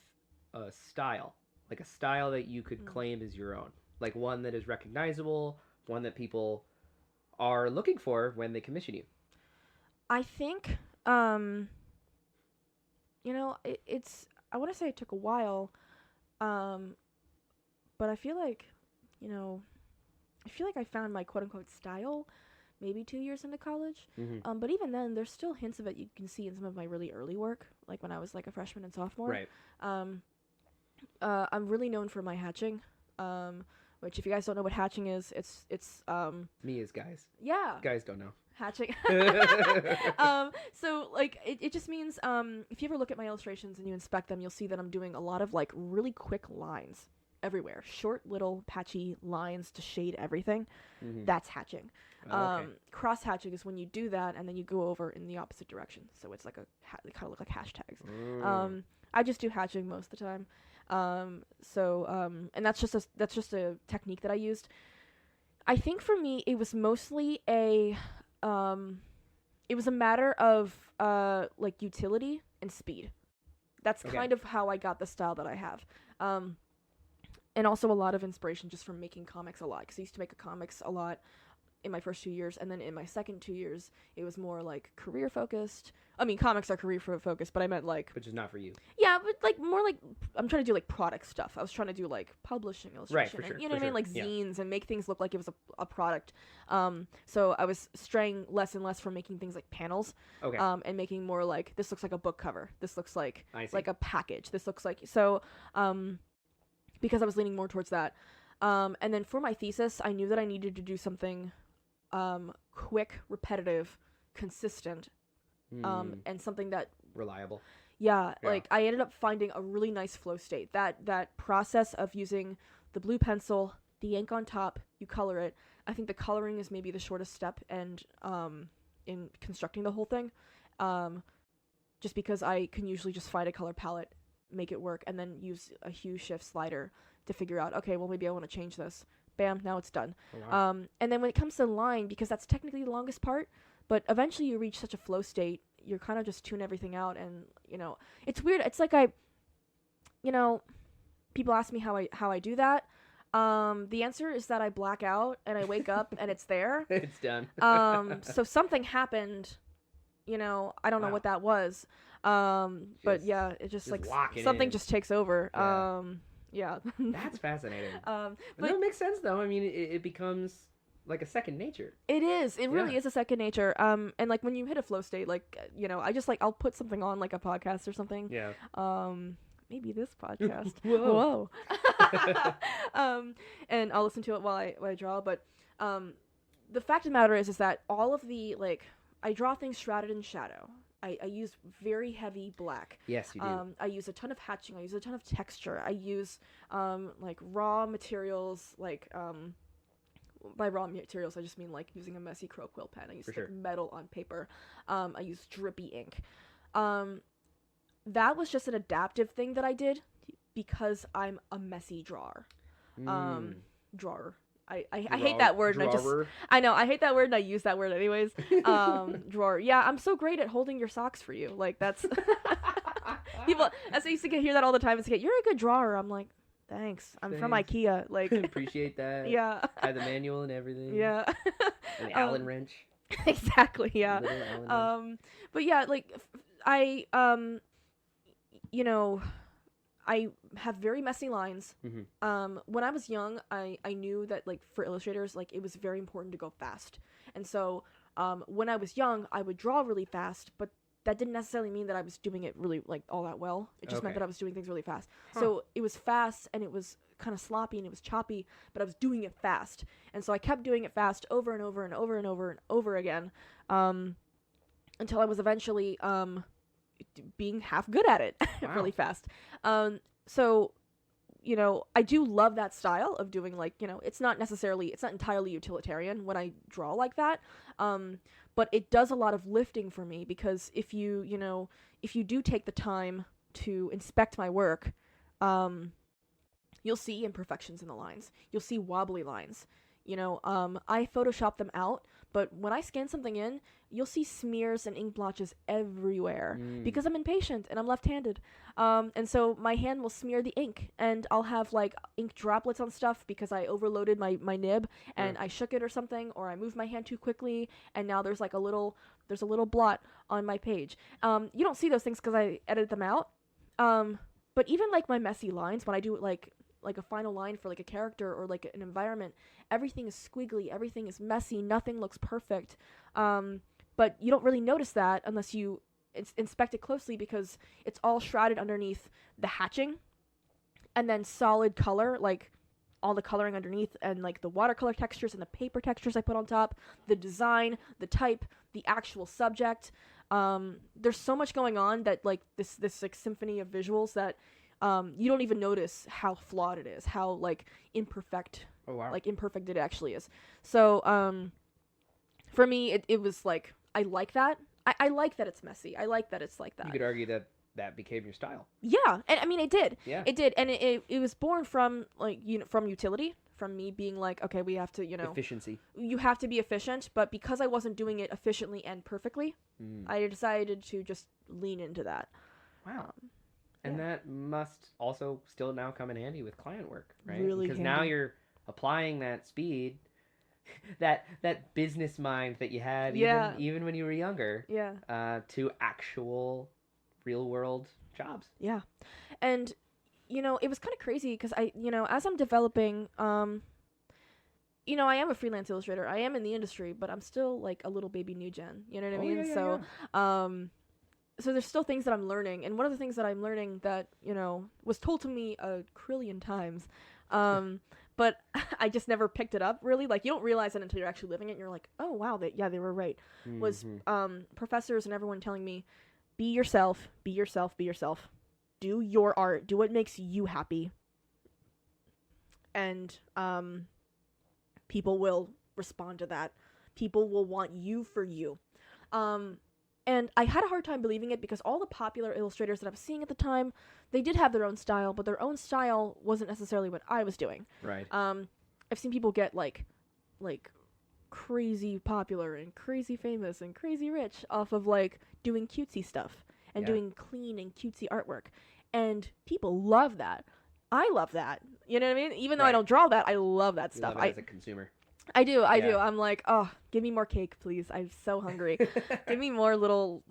a style? Like a style that you could claim as your own? Like one that is recognizable, one that people are looking for when they commission you? I think, it's, I want to say it took a while, but I feel like, I found my quote-unquote style maybe 2 years into college. Mm-hmm. But even then, there's still hints of it you can see in some of my really early work, like when I was a freshman and sophomore. Right. I'm really known for my hatching, which if you guys don't know what hatching is, it's Me as guys. yeah. Guys don't know. Hatching. So it just means if you ever look at my illustrations and you inspect them, you'll see that I'm doing a lot of really quick lines everywhere, short little patchy lines to shade everything. Mm-hmm. That's hatching. Okay. Cross hatching is when you do that and then you go over in the opposite direction, so it's they kind of look like hashtags. I just do hatching most of the time. And that's just a technique that I used. I think for me it was mostly a matter of utility and speed. That's kind of how I got the style that I have. And also a lot of inspiration just from making comics a lot, because I used to make comics a lot in my first 2 years, and then in my second 2 years it was more career focused. I mean, comics are career focused, but I meant Which is not for you. yeah, but more I'm trying to do product stuff. I was trying to do publishing illustration, Right, for sure, and, you know for what I mean, sure. zines, and make things look like it was a product. So I was straying less and less from making things like panels, Okay. and making more this looks like a book cover. This looks like I see. a package. This looks like because I was leaning more towards that. And then for my thesis, I knew that I needed to do something quick, repetitive, consistent, and something that Reliable. yeah, I ended up finding a really nice flow state. That process of using the blue pencil, the ink on top, you color it. I think the coloring is maybe the shortest step, and in constructing the whole thing, just because I can usually just find a color palette, make it work, and then use a hue shift slider to figure out, okay, well, maybe I want to change this. Bam, now it's done. Oh, wow. And then when it comes to line, because that's technically the longest part, but eventually you reach such a flow state, you're kind of just tune everything out, and it's weird. It's people ask me how I do that. The answer is that I black out and I wake up and it's there. It's done. So something happened, I don't know what that was. But yeah, it just something just takes over. Yeah. That's fascinating. But no, it makes sense though. I mean, it becomes like a second nature. It is. It really is a second nature. And when you hit a flow state, I just I'll put something on a podcast or something. Yeah. Maybe this podcast. Whoa. And I'll listen to it while I draw. But the fact of the matter is that all of the I draw things shrouded in shadow. I use very heavy black. Yes, you do. I use a ton of hatching. I use a ton of texture. I use raw materials. By raw materials, I just mean using a messy crow quill pen. I use metal on paper. I use drippy ink. That was just an adaptive thing that I did because I'm a messy drawer. Drawer. I hate that word. I know I hate that word and I use that word anyways. Drawer. Yeah, I'm so great at holding your socks for you. That's people. As I used to hear that all the time. It's you're a good drawer. I'm like, thanks. I'm from IKEA. Appreciate that. Yeah. I have the manual and everything. Yeah. An Allen wrench. Exactly. Yeah. But yeah, I I have very messy lines. Mm-hmm. When I was young, I knew that for illustrators, it was very important to go fast. And so When I was young, I would draw really fast, but that didn't necessarily mean that I was doing it really like all that well. It just meant Okay. that I was doing things really fast. Huh. So it was fast and it was kind of sloppy and it was choppy, but I was doing it fast. And so I kept doing it fast over and over and over and over and over again, until I was eventually being half good at it Wow. really fast. So you know, I do love that style of doing, like, you know, it's not entirely utilitarian when I draw like that. But it does a lot of lifting for me, because if you do take the time to inspect my work, you'll see imperfections in the lines. You'll see wobbly lines. You know, I Photoshop them out, but when I scan something in, you'll see smears and ink blotches everywhere because I'm impatient and I'm left-handed. And so my hand will smear the ink, and I'll have like ink droplets on stuff because I overloaded my nib and I shook it or something, or I moved my hand too quickly, and now there's a little blot on my page. You don't see those things because I edit them out. But even like my messy lines, when I do it like a final line for like a character or like an environment, everything is squiggly, everything is messy, nothing looks perfect. But you don't really notice that unless you inspect it closely, because it's all shrouded underneath the hatching and then solid color, like all the coloring underneath, and like the watercolor textures and the paper textures I put on top, the design, the type, the actual subject. There's so much going on that like this like symphony of visuals that you don't even notice how flawed it is, how like imperfect it actually is. So for me, it was like, I like that. I like that it's messy. I like that it's like that. You could argue that became your style. Yeah, and I mean it did. Yeah. It did, and it was born from like from utility, from me being like, okay, we have to, Efficiency. you have to be efficient, but because I wasn't doing it efficiently and perfectly, I decided to just lean into that. Wow. And that must also still now come in handy with client work, right? Really because now handy. you're applying that speed, that business mind that you had even when you were younger, to actual real world jobs. Yeah. And it was kind of crazy because as I'm developing, I am a freelance illustrator. I am in the industry, but I'm still like a little baby new gen. You know what I mean? So there's still things that I'm learning, and one of the things that I'm learning that was told to me a trillion times, but I just never picked it up really. Like, you don't realize it until you're actually living it. And you're like, oh wow, they were right. Was professors and everyone telling me, be yourself, be yourself, be yourself. Do your art. Do what makes you happy. And people will respond to that. People will want you for you. And I had a hard time believing it because all the popular illustrators that I was seeing at the time, they did have their own style, but their own style wasn't necessarily what I was doing. Right. I've seen people get like crazy popular and crazy famous and crazy rich off of like doing cutesy stuff and doing clean and cutesy artwork. And people love that. I love that. You know what I mean? Even though I don't draw that, I love that stuff. Love it as a consumer. I do. I'm like, oh, give me more cake, please. I'm so hungry. Give me more little,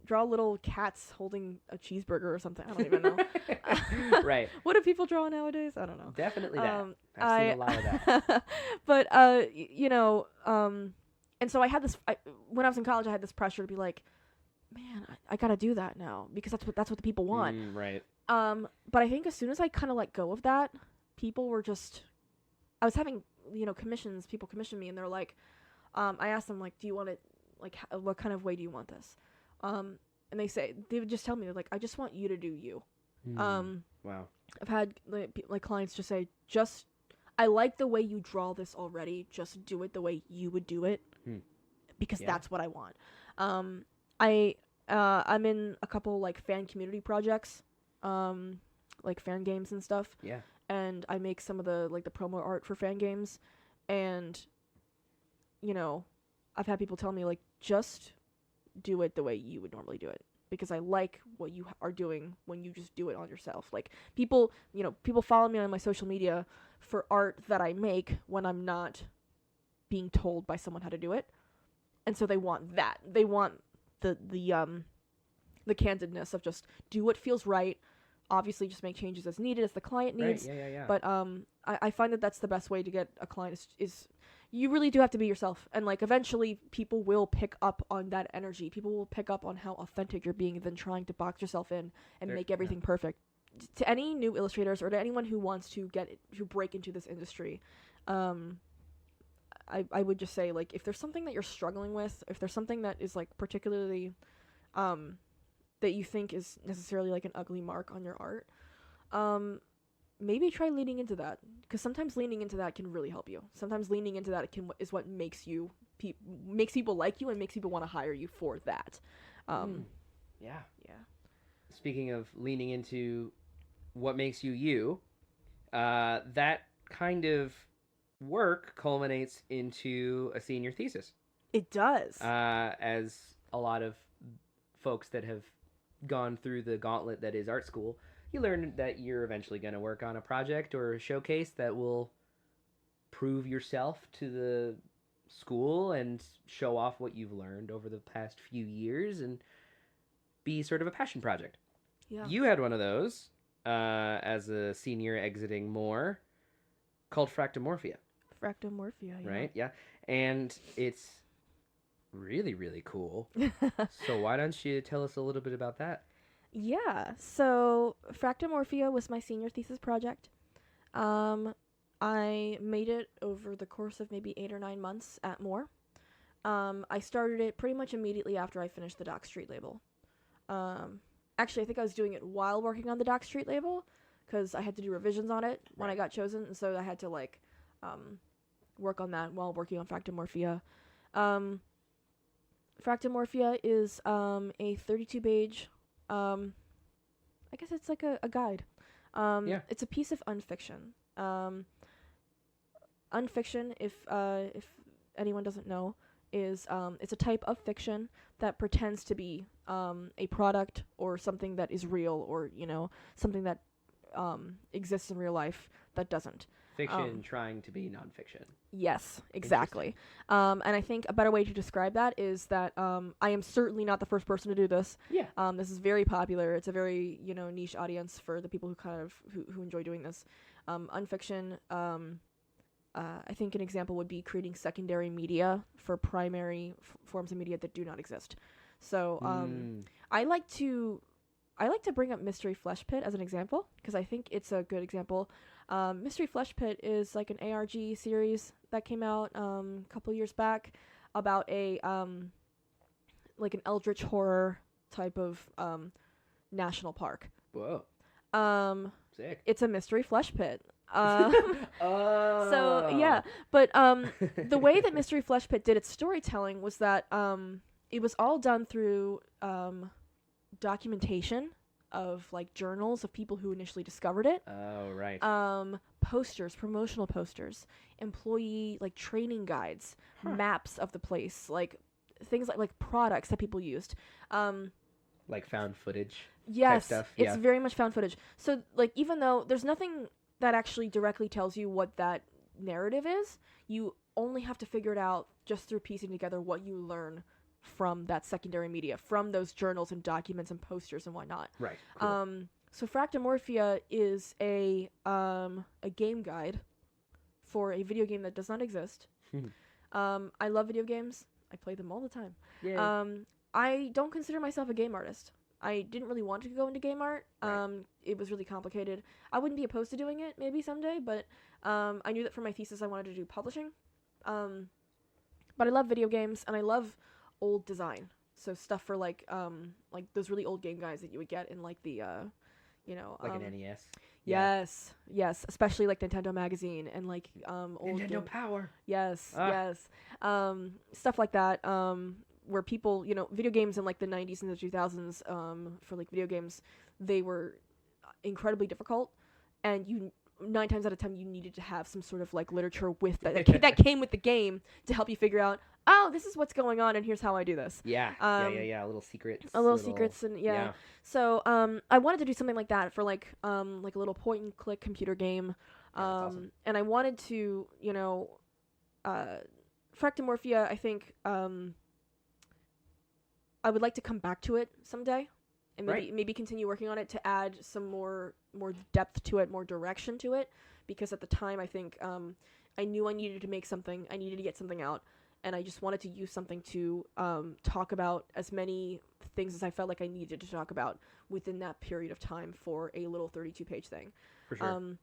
draw little cats holding a cheeseburger or something. I don't even know. Right. What do people draw nowadays? I don't know. Definitely that. I've seen a lot of that. But, and so I had this, when I was in college, I had this pressure to be like, man, I gotta do that now because that's what the people want. Right. But I think as soon as I kind of let go of that, people were just, I was having, commissions, people commissioned me and they're like, I asked them like, do you want it, like, what kind of way do you want this? And they would just tell me like, I just want you to do you. Wow. I've had like clients just say, I like the way you draw this already. Just do it the way you would do it because that's what I want. I'm in a couple like fan community projects, like fan games and stuff. Yeah. And I make some of the like the promo art for fan games, and I've had people tell me like, just do it the way you would normally do it because I like what you are doing when you just do it on yourself. Like people follow me on my social media for art that I make when I'm not being told by someone how to do it, and so they want that. They want the candidness of just do what feels right. Obviously, just make changes as needed, as the client needs. Right, yeah. But I find that that's the best way to get a client is you really do have to be yourself, and like eventually people will pick up on that energy. People will pick up on how authentic you're being than trying to box yourself in and make everything perfect. To any new illustrators or to anyone who wants to break into this industry, I would just say, like, if there's something that you're struggling with, if there's something that is like particularly that you think is necessarily like an ugly mark on your art, maybe try leaning into that, because sometimes leaning into that can really help you. Sometimes leaning into that is what makes makes people like you and makes people want to hire you for that. Yeah. Yeah. Speaking of leaning into what makes you you, that kind of work culminates into a senior thesis. It does. As a lot of folks that have gone through the gauntlet that is art school, you learn that you're eventually going to work on a project or a showcase that will prove yourself to the school and show off what you've learned over the past few years and be sort of a passion project. Yeah. You had one of those as a senior exiting Moore called Fractomorphia. Fractomorphia, yeah. Right? Yeah. And it's really, really cool. So why don't you tell us a little bit about that? Yeah, so Fractomorphia was my senior thesis project. I made it over the course of maybe 8 or 9 months at Moore. I started it pretty much immediately after I finished the Dock Street label. Actually, I think I was doing it while working on the Dock Street label, because I had to do revisions on it when I got chosen, and so I had to like work on that while working on Fractomorphia. Fractomorphia is a 32-page, I guess it's like a guide. It's a piece of unfiction. Unfiction, if anyone doesn't know, is it's a type of fiction that pretends to be a product or something that is real, or something that exists in real life that doesn't. Fiction trying to be nonfiction. Yes, exactly. And I think a better way to describe that is that I am certainly not the first person to do this. Yeah. This is very popular. It's a very niche audience for the people who kind of who enjoy doing this. Unfiction. I think an example would be creating secondary media for primary forms of media that do not exist. So I like to bring up Mystery Flesh Pit as an example, because I think it's a good example. Mystery Flesh Pit is like an ARG series that came out a couple years back about a like an eldritch horror type of national park. Whoa. Sick. It's a Mystery Flesh Pit. So yeah, but the way that Mystery Flesh Pit did its storytelling was that it was all done through documentation of like journals of people who initially discovered it. Oh, right. Posters, promotional posters, employee like training guides, maps of the place, like things like products that people used. Like found footage. Yes, type stuff. It's very much found footage. So like even though there's nothing that actually directly tells you what that narrative is, you only have to figure it out just through piecing together what you learn from that secondary media, from those journals and documents and posters and whatnot. Right. Cool. So Fractomorphia is a game guide for a video game that does not exist. I love video games. I play them all the time. Yeah. I don't consider myself a game artist. I didn't really want to go into game art. Right. It was really complicated. I wouldn't be opposed to doing it maybe someday, but I knew that for my thesis I wanted to do publishing. But I love video games, and I love old design. So stuff for like those really old game guides that you would get in like the like an NES. Yes, especially like Nintendo Magazine and like old Nintendo Power. Yes. Stuff like that. Where people, video games in like the 90s and the 2000s, for like video games, they were incredibly difficult, and 9 times out of 10 you needed to have some sort of like literature with that came with the game to help you figure out, oh, this is what's going on and here's how I do this. Yeah. Little secrets. Secrets and yeah. So I wanted to do something like that for like a little point and click computer game. That's awesome. And I wanted to, Fractomorphia, I think I would like to come back to it someday, and maybe continue working on it to add some more depth to it, more direction to it, because at the time I think I knew I needed to make something. I needed to get something out. And I just wanted to use something to talk about as many things as I felt like I needed to talk about within that period of time for a little 32-page thing. For sure.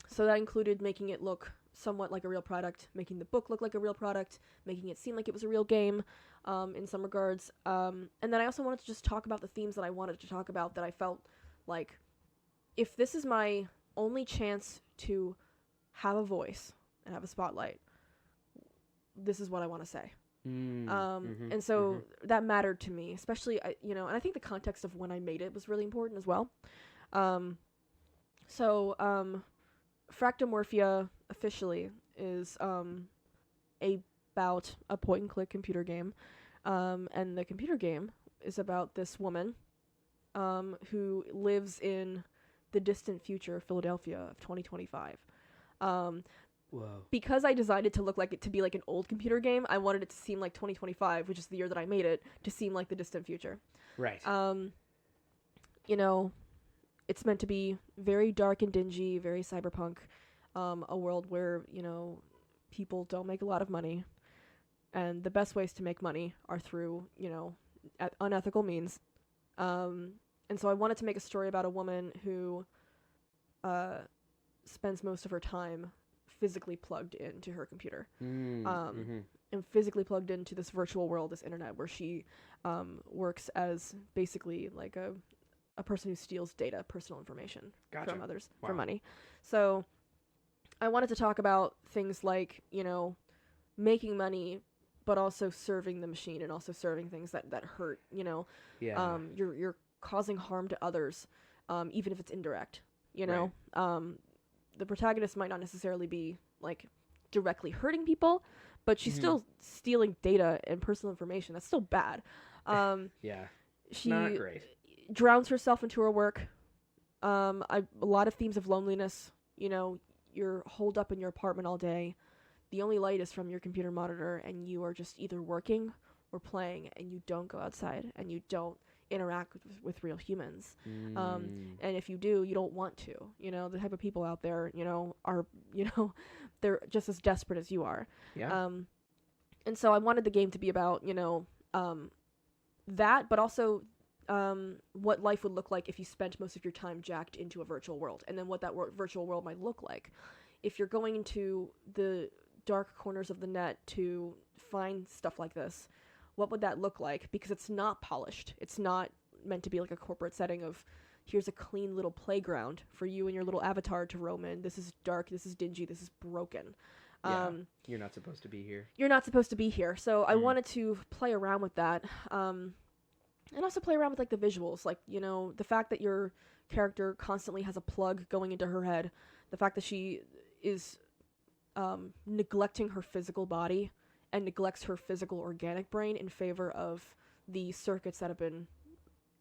So that included making it look somewhat like a real product, making the book look like a real product, making it seem like it was a real game in some regards. And then I also wanted to just talk about the themes that I wanted to talk about, that I felt like, if this is my only chance to have a voice and have a spotlight, this is what I want to say. And so that mattered to me, especially, and I think the context of when I made it was really important as well. Fractomorphia officially is about a point-and-click computer game, and the computer game is about this woman who lives in the distant future of Philadelphia of 2025. Whoa. Because I designed it to look like it to be like an old computer game, I wanted it to seem like 2025, which is the year that I made it, to seem like the distant future. Right. It's meant to be very dark and dingy, very cyberpunk, a world where, people don't make a lot of money, and the best ways to make money are through, unethical means. And so I wanted to make a story about a woman who spends most of her time physically plugged into her computer, and physically plugged into this virtual world, this internet, where she works as basically like a person who steals data, personal information from others for money. So I wanted to talk about things like, making money, but also serving the machine, and also serving things that hurt, Yeah. You're causing harm to others, even if it's indirect, Right. The protagonist might not necessarily be like directly hurting people, but she's still stealing data and personal information. That's still bad. Yeah. She Not great. drowns herself into her work. A lot of themes of loneliness. You're holed up in your apartment all day. The only light is from your computer monitor, and you are just either working or playing, and you don't go outside, and you don't interact with real humans. And if you do, you don't want to. The type of people out there, are, they're just as desperate as you are. Yeah. And so I wanted the game to be about, that, but also what life would look like if you spent most of your time jacked into a virtual world, and then what that virtual world might look like. If you're going into the dark corners of the net to find stuff like this, what would that look like? Because it's not polished. It's not meant to be like a corporate setting of, here's a clean little playground for you and your little avatar to roam in. This is dark, this is dingy, this is broken. Yeah. You're not supposed to be here. You're not supposed to be here. So I wanted to play around with that. And also play around with like the visuals, like, the fact that your character constantly has a plug going into her head, the fact that she is neglecting her physical body and neglects her physical organic brain in favor of the circuits that have been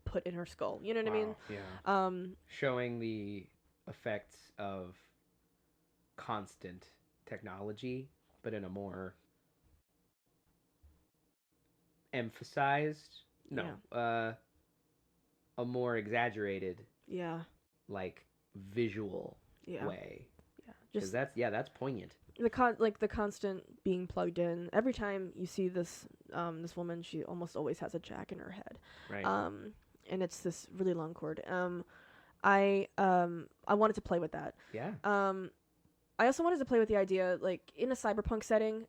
put in her skull. You know what I mean? Yeah. Showing the effects of constant technology, but in a more emphasized, a more exaggerated, like visual way. Yeah, just that's poignant. The constant being plugged in. Every time you see this this woman, she almost always has a jack in her head. Right. And it's this really long cord. I wanted to play with that. Yeah. I also wanted to play with the idea, like, in a cyberpunk setting,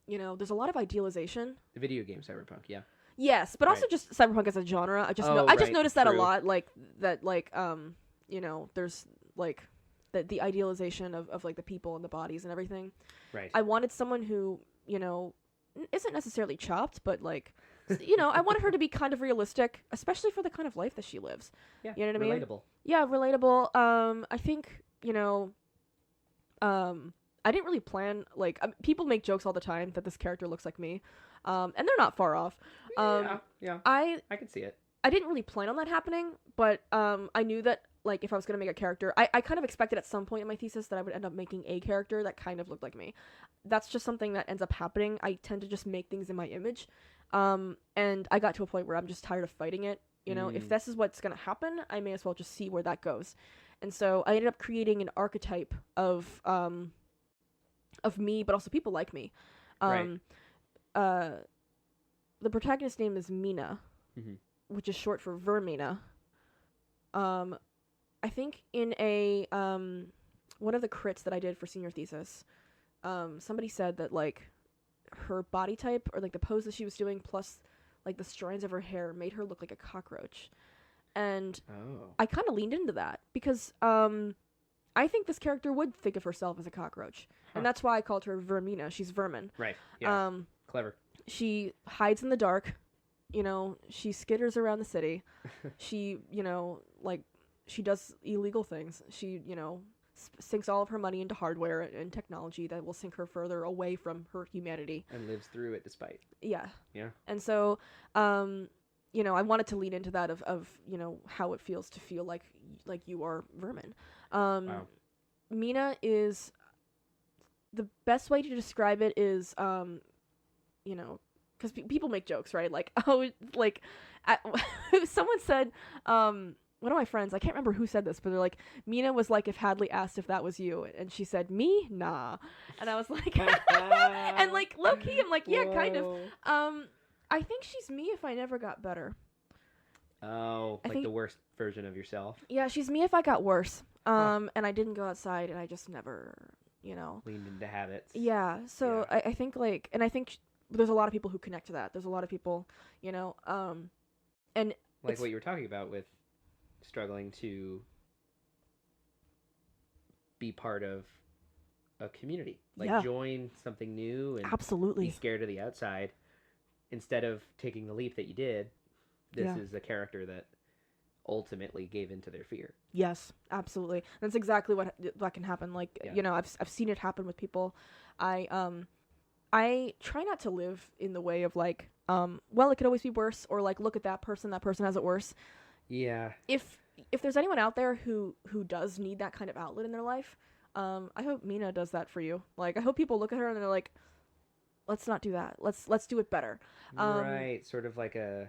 there's a lot of idealization. The video game cyberpunk, yeah. Yes, but also just cyberpunk as a genre. I just noticed that a lot, like that, like there's like the idealization of like the people and the bodies and everything. Right. I wanted someone who isn't necessarily chopped, but like I wanted her to be kind of realistic, especially for the kind of life that she lives. Yeah. You know what I mean? Relatable. Yeah, relatable. I think I didn't really plan, like, people make jokes all the time that this character looks like me, and they're not far off. Yeah. I can see it. I didn't really plan on that happening, but I knew that, like, if I was going to make a character, I kind of expected at some point in my thesis that I would end up making a character that kind of looked like me. That's just something that ends up happening. I tend to just make things in my image, and I got to a point where I'm just tired of fighting it. If this is what's going to happen, I may as well just see where that goes. And so I ended up creating an archetype of me, but also people like me. Right. The protagonist's name is Mina, which is short for Vermina. I think in a one of the crits that I did for senior thesis, somebody said that like her body type or like the pose that she was doing plus like the strands of her hair made her look like a cockroach. And I kind of leaned into that because I think this character would think of herself as a cockroach. And that's why I called her Vermina. She's vermin. Right. Yeah. Clever. She hides in the dark. You know, she skitters around the city. She, you know, like, she does illegal things. She, you know, sinks all of her money into hardware and technology that will sink her further away from her humanity. And lives through it despite. Yeah. Yeah. And so, you know, I wanted to lean into that of you know, how it feels to feel like you are vermin. Wow. Mina is... The best way to describe it is, you know, because people make jokes, right? Like, oh, like, someone said, one of my friends, I can't remember who said this, but they're like, Mina was like if Hadley asked if that was you, and she said, me? Nah. And I was like, and like, low-key, I'm like, yeah, kind of. I think she's me if I never got better. Oh, like the worst version of yourself? Yeah, she's me if I got worse. And I didn't go outside, and I just never... You know, leaned into habits. Yeah. So yeah. I think like, and I think there's a lot of people who connect to that. There's a lot of people, you know, and like what you were talking about with struggling to be part of a community, like join something new and absolutely be scared of the outside instead of taking the leap that you did. This is a character that ultimately gave into their fear. Yes, absolutely. That's exactly what can happen. Like, you know, I've seen it happen with people. I try not to live in the way of like, well, it could always be worse, or like, look at that person has it worse. Yeah. If there's anyone out there who does need that kind of outlet in their life, I hope Mina does that for you. Like, I hope people look at her and they're like, let's not do that. Let's do it better. Right. Sort of like a,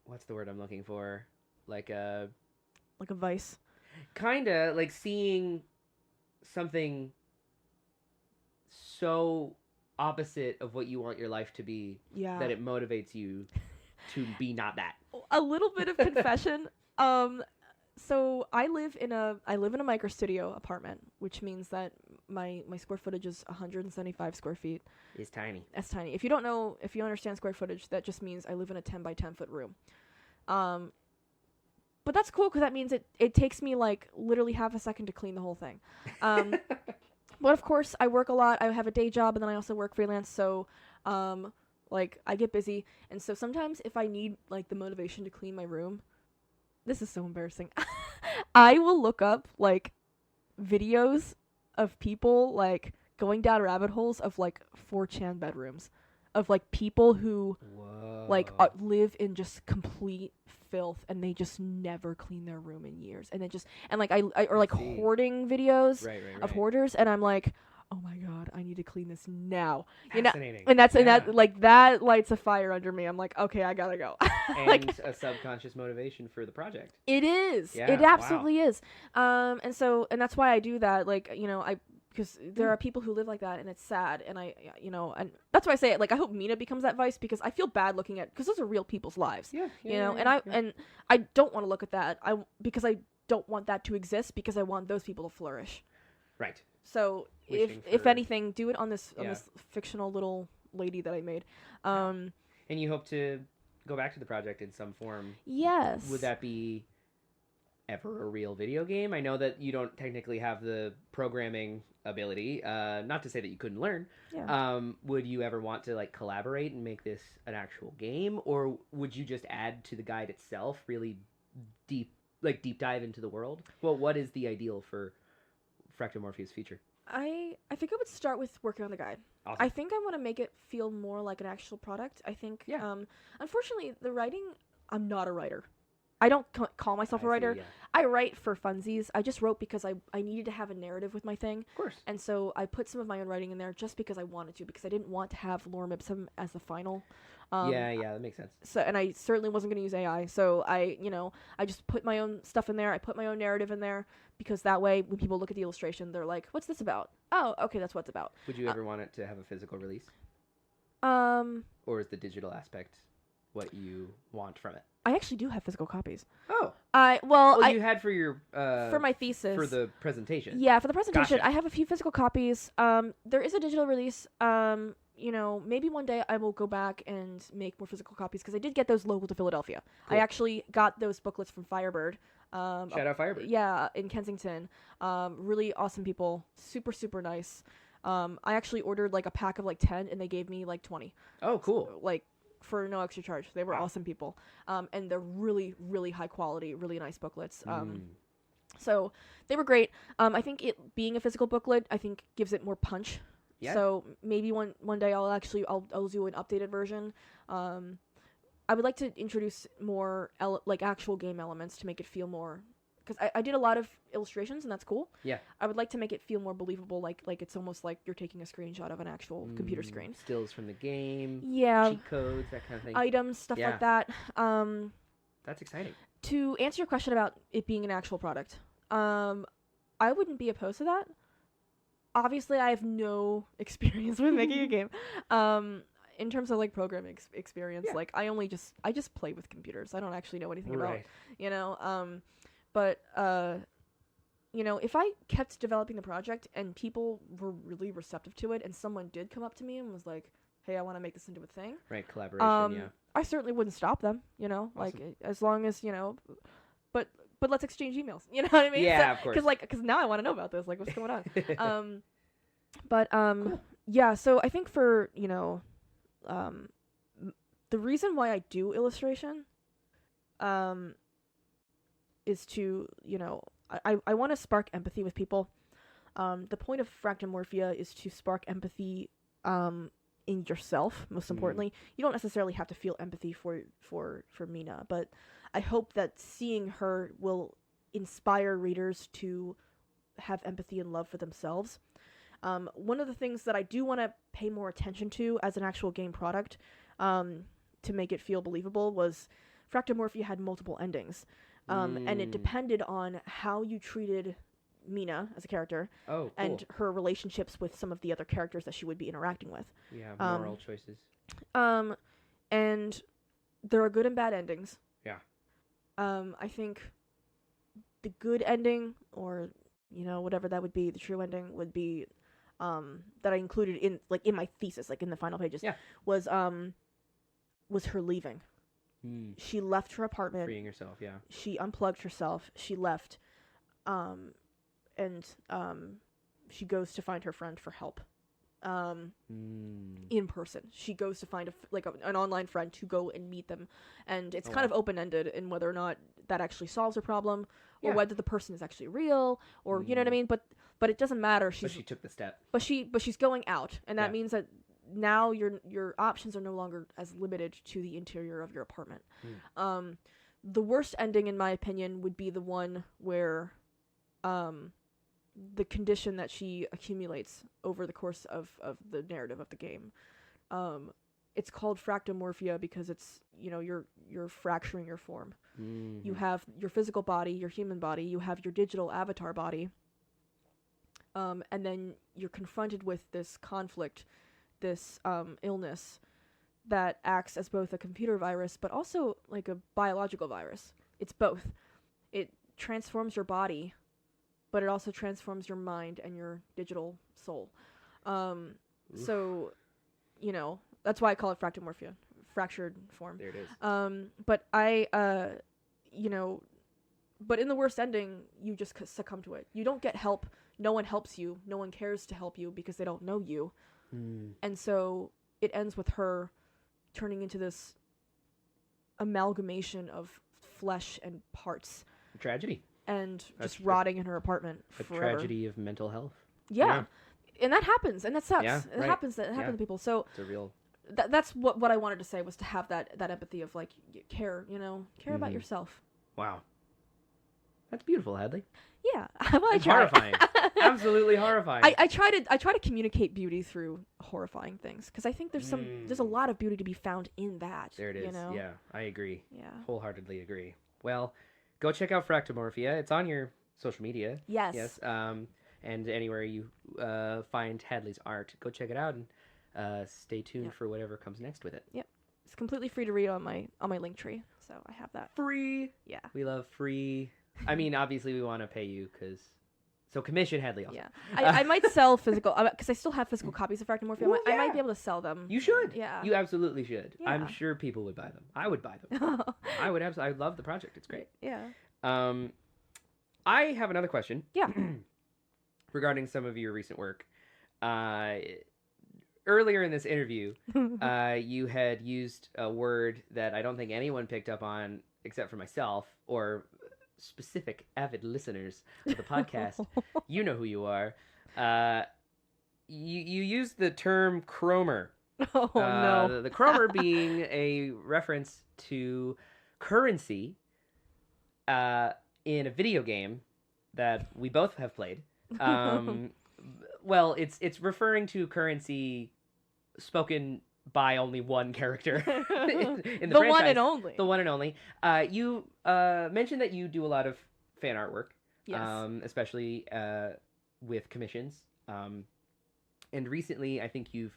what's the word I'm looking for? Like a vice. Kinda like seeing something so opposite of what you want your life to be that it motivates you to be not that. A little bit of confession. So I live in a micro studio apartment, which means that my square footage is 175 square feet. It's tiny. That's tiny. If you don't understand square footage, that just means I live in a 10 by 10 foot room. But that's cool because that means it takes me like literally half a second to clean the whole thing. But of course I work a lot. I have a day job and then I also work freelance. So, like I get busy. And so sometimes if I need like the motivation to clean my room, this is so embarrassing. I will look up like videos of people like going down rabbit holes of like 4chan bedrooms of like people who like live in just complete filth and they just never clean their room in years, and it just like I or like hoarding videos of hoarders, and I'm like, oh my god, I need to clean this now. You know, and that like that lights a fire under me. I'm like, okay, I gotta go. And like, a subconscious motivation for the project. It is. Yeah, it absolutely is. And that's why I do that. Like, you know, because there are people who live like that, and it's sad. And you know, and that's why I say it. Like, I hope Mina becomes that vice, because I feel bad looking at, because those are real people's lives. Yeah. You know, and I don't want to look at that. Because I don't want that to exist, because I want those people to flourish. Right. So if anything, do it on this fictional little lady that I made. And you hope to go back to the project in some form. Yes. Would that be ever a real video game? I know that you don't technically have the programming ability. Not to say that you couldn't learn. Yeah. Would you ever want to like collaborate and make this an actual game, or would you just add to the guide itself, really deep dive into the world? Well, what is the ideal for Fractomorpheus feature? I think I would start with working on the guide. Awesome. I think I want to make it feel more like an actual product. I think, unfortunately, the writing, I'm not a writer. I don't call myself a I see, writer. yeah. I write for funsies. I just wrote because I needed to have a narrative with my thing. Of course. And so I put some of my own writing in there just because I wanted to, because I didn't want to have lorem ipsum as the final. Yeah, that makes sense. So, and I certainly wasn't going to use AI. So I just put my own stuff in there. I put my own narrative in there because that way when people look at the illustration, they're like, what's this about? Oh, okay, that's what it's about. Would you ever want it to have a physical release? Or is the digital aspect what you want from it? I actually do have physical copies. Oh. You had for your for my thesis. for the presentation. Yeah, for the presentation, Gotcha. I have a few physical copies. There is a digital release. Maybe one day I will go back and make more physical copies because I did get those local to Philadelphia. Cool. I actually got those booklets from Firebird. Shout out Firebird. Yeah, in Kensington. Really awesome people. Super, super nice. I actually ordered like a pack of like 10 and they gave me like 20. Oh, cool. So, like for no extra charge. They were awesome people. And they're really, really high quality, really nice booklets. So they were great. I think it being a physical booklet, I think gives it more punch. Yeah. So maybe one day I'll do an updated version. I would like to introduce more actual game elements to make it feel more, because I did a lot of illustrations and that's cool. Yeah. I would like to make it feel more believable, like it's almost like you're taking a screenshot of an actual computer screen. Stills from the game. Yeah. Cheat codes, that kind of thing. Items, stuff Yeah. like that. That's exciting. To answer your question about it being an actual product, I wouldn't be opposed to that. Obviously, I have no experience with making a game. In terms of like programming experience, Yeah. like I just play with computers. I don't actually know anything Right. about, but if I kept developing the project and people were really receptive to it and someone did come up to me and was like, hey, I want to make this into a thing. Right, collaboration, yeah. I certainly wouldn't stop them, Awesome. like as long as, but let's exchange emails. You know what I mean? Yeah, of course. Because now I want to know about this. Like, what's going on? Cool. Yeah. So I think for the reason why I do illustration, is to I want to spark empathy with people. The point of Fractomorphia is to spark empathy, in yourself. Most importantly, you don't necessarily have to feel empathy for Mina, but I hope that seeing her will inspire readers to have empathy and love for themselves. One of the things that I do want to pay more attention to as an actual game product, to make it feel believable, was Fractomorphia had multiple endings. And it depended on how you treated Mina as a character, cool. and her relationships with some of the other characters that she would be interacting with. Yeah, moral choices. And there are good and bad endings. Yeah. I think the good ending, or whatever that would be, the true ending would be, that I included in my thesis, like in the final pages, Yeah. was her leaving. She left her apartment. Freeing herself, yeah. She unplugged herself. She left, and she goes to find her friend for help. In person. She goes to find an online friend to go and meet them, and it's kind of open-ended in whether or not that actually solves her problem, or whether the person is actually real, or you know what I mean. But it doesn't matter. But she took the step. But she's going out, and that means that now your options are no longer as limited to the interior of your apartment. The worst ending, in my opinion, would be the one where the condition that she accumulates over the course of the narrative of the game. It's called fractomorphia because it's, you're fracturing your form. You have your physical body, your human body, you have your digital avatar body, and then you're confronted with this conflict, this illness that acts as both a computer virus but also like a biological virus. It's both. It transforms your body, but it also transforms your mind and your digital soul. So, that's why I call it fractomorphia, fractured form. There it is. But but in the worst ending, you just succumb to it. You don't get help. No one helps you. No one cares to help you because they don't know you. And so it ends with her turning into this amalgamation of flesh and parts. A tragedy. And just rotting in her apartment forever. A tragedy of mental health. Yeah. And that happens, and that sucks. Yeah, it happens to people. So it's a real... that's what I wanted to say, was to have that empathy of care, care about yourself. Wow. That's beautiful, Hadley. Yeah, well, I And try. horrifying. Absolutely horrifying. I try to communicate beauty through horrifying things because I think there's a lot of beauty to be found in that. There it is. You know? Yeah, I agree. Yeah. Wholeheartedly agree. Well, go check out Fractomorphia. It's on your social media. Yes. Yes. And anywhere you find Hadley's art, go check it out and stay tuned for whatever comes next with it. Yep. It's completely free to read on my link tree, so I have that. Free. Yeah. We love free. I mean, obviously we want to pay you so commission Hadley also. Yeah. I might sell physical because I still have physical copies of Fractomorphia. Ooh, I might yeah. be able to sell them. You should. Yeah. You absolutely should. Yeah. I'm sure people would buy them. I would buy them. I would absolutely. I love the project. It's great. Yeah. I have another question. Yeah. Regarding some of your recent work. Earlier in this interview, you had used a word that I don't think anyone picked up on except for myself or specific avid listeners of the podcast. You know who you are. You used the term chromer. Oh no. The chromer being a reference to currency in a video game that we both have played. Well, it's referring to currency spoken by only one character in the franchise. One and only. The one and only. You mentioned that you do a lot of fan artwork, Yes. especially with commissions. And recently, I think you've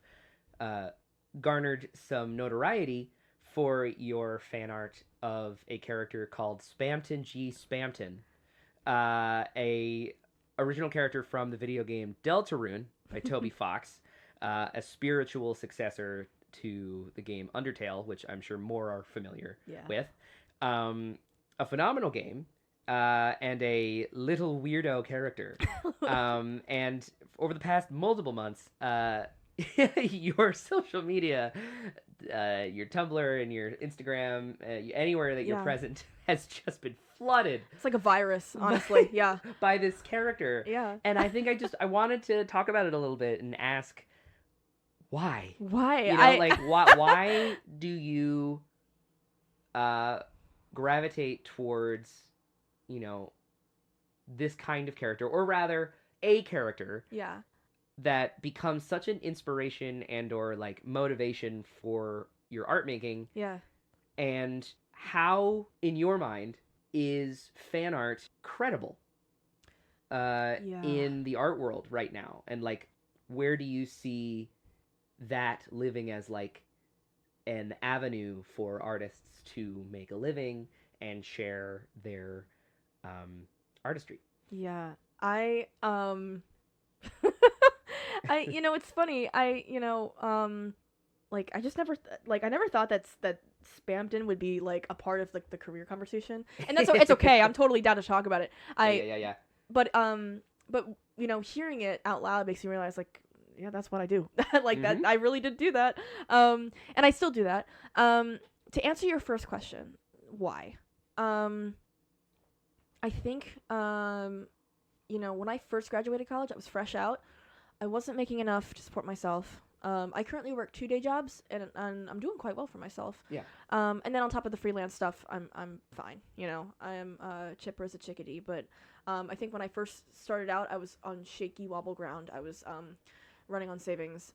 garnered some notoriety for your fan art of a character called Spamton G. Spamton, a original character from the video game Deltarune by Toby Fox, a spiritual successor to the game Undertale, which I'm sure more are familiar with. A phenomenal game, and a little weirdo character. And over the past multiple months, your social media, your Tumblr and your Instagram, anywhere that you're present, has just been flooded. It's like a virus, honestly. Yeah. By this character. Yeah. And I think I wanted to talk about it a little bit and ask why. Why? You know, why do you gravitate towards, this kind of character, or rather a character that becomes such an inspiration and or motivation for your art making? Yeah. And how, in your mind, is fan art credible in the art world right now? And where do you see that living as an avenue for artists to make a living and share their artistry? Yeah. I it's funny. I just never I never thought that Spamton would be a part of the career conversation. And that's it's okay. I'm totally down to talk about it. Yeah. But hearing it out loud makes me realize yeah, that's what I do. That I really did do that. And I still do that. To answer your first question, why? I think when I first graduated college, I was fresh out. I wasn't making enough to support myself. I currently work 2 day jobs, and I'm doing quite well for myself. Yeah. And then on top of the freelance stuff, I'm fine. I am chipper as a chickadee. But I think when I first started out, I was on shaky wobble ground. I was running on savings.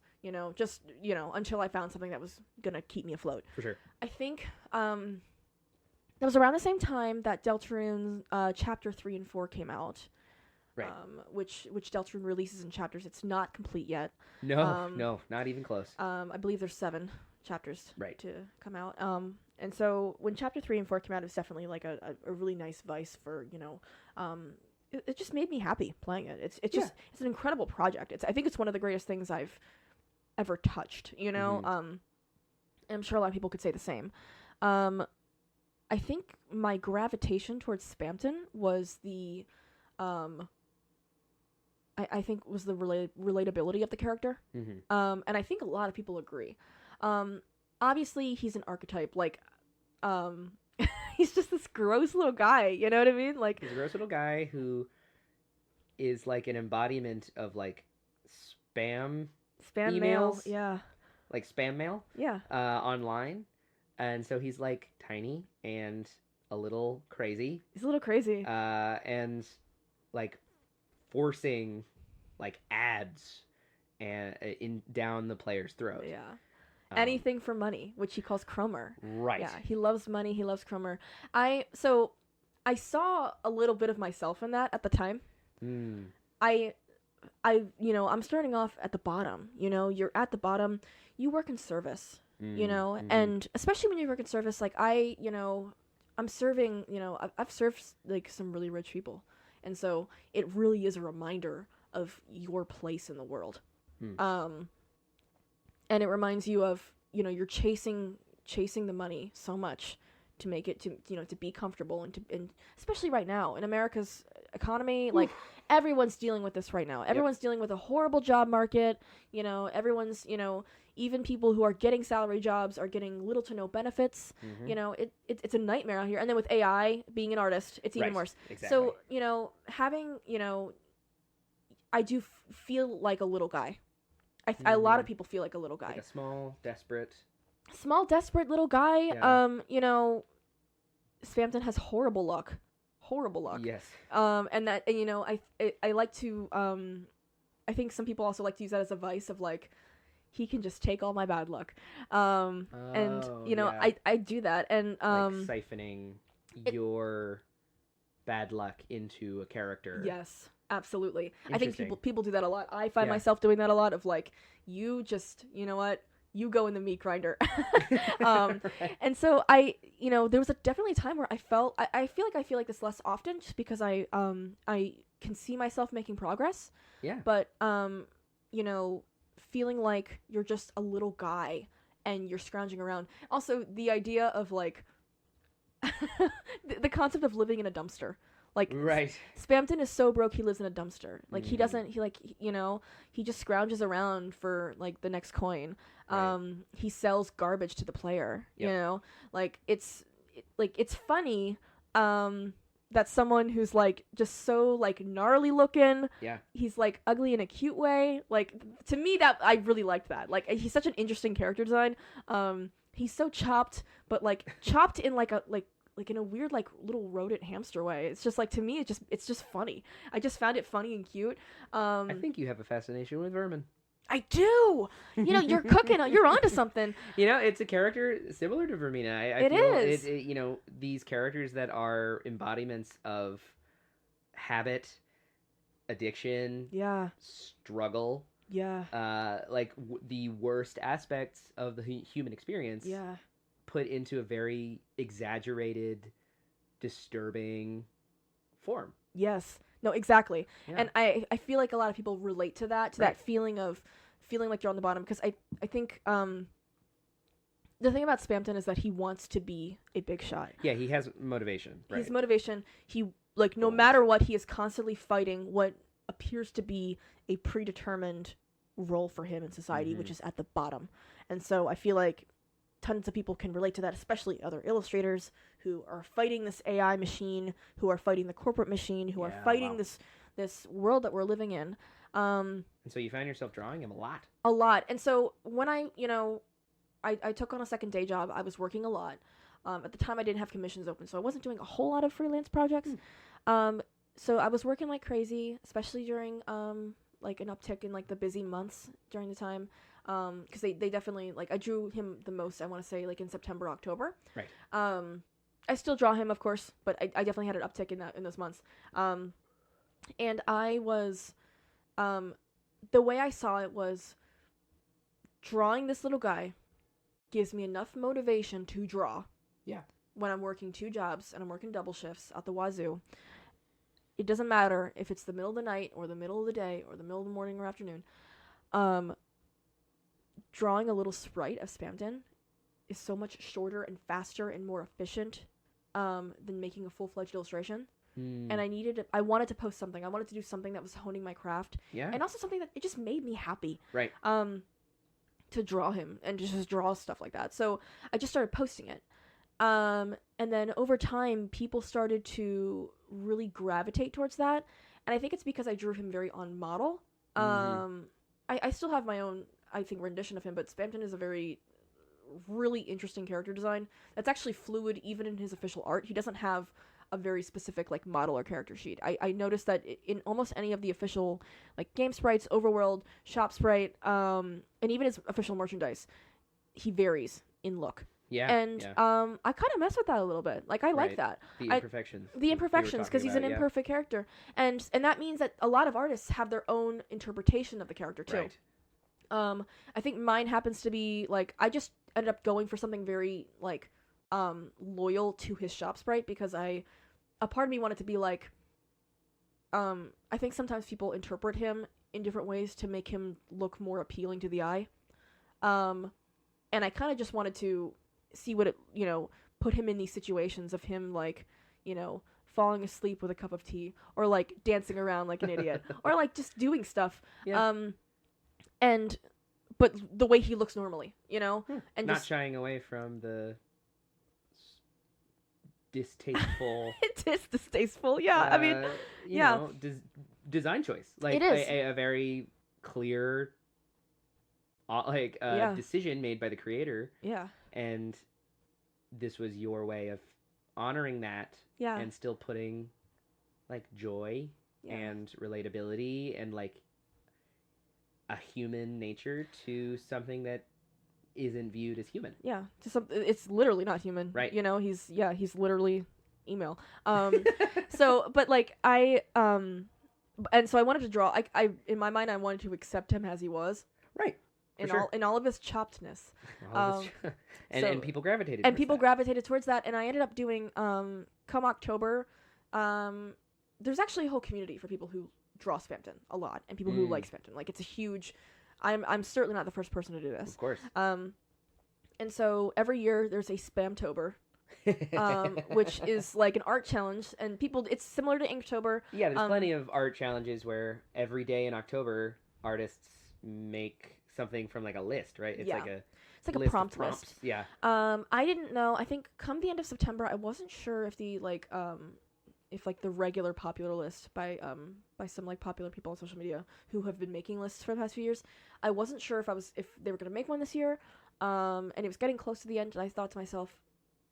Just until I found something that was gonna keep me afloat. For sure. I think that was around the same time that Deltarune Chapter 3 and 4 came out. Right. Which Deltarune releases in chapters. It's not complete yet. No, not even close. I believe there's 7 chapters to come out. And so when Chapter 3 and 4 came out, it was definitely a really nice vice for, it just made me happy playing it. It's just it's an incredible project. I think it's one of the greatest things I've ever touched, and I'm sure a lot of people could say the same. I think my gravitation towards Spamton was the I think was the relatability of the character. And I think a lot of people agree. Obviously he's an archetype, he's just this gross little guy, you know what I mean? He's a gross little guy who is an embodiment of spam emails. Mail, yeah. Spam mail? Yeah. Online. And so he's tiny and a little crazy. He's a little crazy. And like forcing like ads and in down the player's throat. Yeah. Anything for money, which he calls Cromer. Right. Yeah, he loves money. He loves Cromer. I saw a little bit of myself in that at the time. I'm starting off at the bottom. You're at the bottom. You work in service. And especially when you work in service, like I'm serving. I've served like some really rich people, and so it really is a reminder of your place in the world. And it reminds you of, you're chasing the money so much to make it to be comfortable and especially right now in America's economy, like everyone's dealing with this right now. Everyone's dealing with a horrible job market. Everyone's, even people who are getting salary jobs are getting little to no benefits. It's a nightmare out here. And then with AI, being an artist, it's even worse. Exactly. So, having, I do feel like a little guy. A lot of people feel like a little guy. Like a small, desperate little guy. Yeah. Spamton has horrible luck. Yes. And that, I like to, I think some people also like to use that as a vice of like, he can just take all my bad luck. And yeah. I do that. And, like siphoning your bad luck into a character. Yes. Absolutely. I think people do that a lot. I find Yeah. myself doing that a lot of like, you just, you know what? You go in the meat grinder. Right. And so there was definitely a time where I feel like this less often just because I can see myself making progress. Yeah. But, feeling like you're just a little guy and you're scrounging around. Also, the idea of like, the concept of living in a dumpster. Like, right. Spamton is so broke he lives in a dumpster. Like, he just scrounges around for, like, the next coin. Right. He sells garbage to the player, Yep. Like, it's funny, that someone who's, like, just so, like, gnarly looking. Yeah. He's, like, ugly in a cute way. Like, to me, that, I really liked that. Like, he's such an interesting character design. He's so chopped, but, like, chopped in, like, in a weird, like, little rodent hamster way. It's just, like, to me, it's just funny. I just found it funny and cute. I think you have a fascination with vermin. I do! You're cooking, you're onto something. It's a character similar to Vermina. I feel is. These characters that are embodiments of habit, addiction, Yeah. struggle, Yeah. the worst aspects of the human experience. Yeah. Put into a very exaggerated, disturbing form. Yes. No, exactly. Yeah. And I feel like a lot of people relate to that, Right. that feeling of feeling like you're on the bottom. Because I think the thing about Spamton is that he wants to be a big shot. Yeah, he has motivation. Right. His motivation, he, like, no Goals. matter what, he is constantly fighting what appears to be a predetermined role for him in society, which is at the bottom. And so I feel like tons of people can relate to that, especially other illustrators who are fighting this AI machine, who are fighting the corporate machine, who are fighting this world that we're living in. And so you found yourself drawing him a lot. A lot. And so when I took on a second day job, I was working a lot. At the time, I didn't have commissions open, so I wasn't doing a whole lot of freelance projects. So I was working like crazy, especially during like an uptick in like the busy months during the time. Because they definitely, like, I drew him the most, I want to say, like, in September, October. Right. I still draw him, of course, but I definitely had an uptick in those months. And I was, the way I saw it was, drawing this little guy gives me enough motivation to draw. Yeah. When I'm working 2 jobs, and I'm working double shifts out the wazoo. It doesn't matter if it's the middle of the night, or the middle of the day, or the middle of the morning or afternoon. Drawing a little sprite of Spamton is so much shorter and faster and more efficient than making a full-fledged illustration. And I wanted to post something. I wanted to do something that was honing my craft. Yeah. And also something that it just made me happy. Right. To draw him and just draw stuff like that. So I just started posting it. And then over time, people started to really gravitate towards that. And I think it's because I drew him very on model. I still have my own, I think, rendition of him, but Spamton is a very, really interesting character design that's actually fluid even in his official art. He doesn't have a very specific like model or character sheet. I noticed that in almost any of the official like game sprites, overworld, shop sprite, and even his official merchandise, he varies in look. Yeah. And yeah. I kind of mess with that a little bit. Like I like Right. that. The imperfections. The imperfections, because he's an imperfect character, and that means that a lot of artists have their own interpretation of the character too. Right. I think mine happens to be like I just ended up going for something very like loyal to his shop sprite, because a part of me wanted to be like I think sometimes people interpret him in different ways to make him look more appealing to the eye, and I kind of just wanted to see what it, put him in these situations of him like, falling asleep with a cup of tea, or like dancing around like an idiot, or like just doing stuff. Yeah. But the way he looks normally, and not just shying away from the distasteful. it is distasteful. Yeah, I mean, you yeah. know, design choice. Like It is. a very clear, decision made by the creator, yeah, and this was your way of honoring that, yeah, and still putting like joy yeah. and relatability and like a human nature to something that isn't viewed as human. Yeah, to something. It's literally not human, Right. He's literally email. So, but like and so I wanted to draw. I in my mind I wanted to accept him as he was, Right. in all of his choppedness. And people gravitated. And towards people that. gravitated towards that, and I ended up doing come October. There's actually a whole community for people who draw Spamton a lot, and people who like Spamton. Like, it's a huge. I'm certainly not the first person to do this. Of course. And so every year there's a Spamtober, which is like an art challenge, and it's similar to Inktober. Yeah, there's plenty of art challenges where every day in October artists make something from like a list, right? It's Yeah. like a It's like a list of prompt prompts. list. Yeah. I didn't know. I think come the end of September, I wasn't sure if the if the regular popular list by some like popular people on social media who have been making lists for the past few years, I wasn't sure if they were gonna make one this year. And it was getting close to the end, and I thought to myself,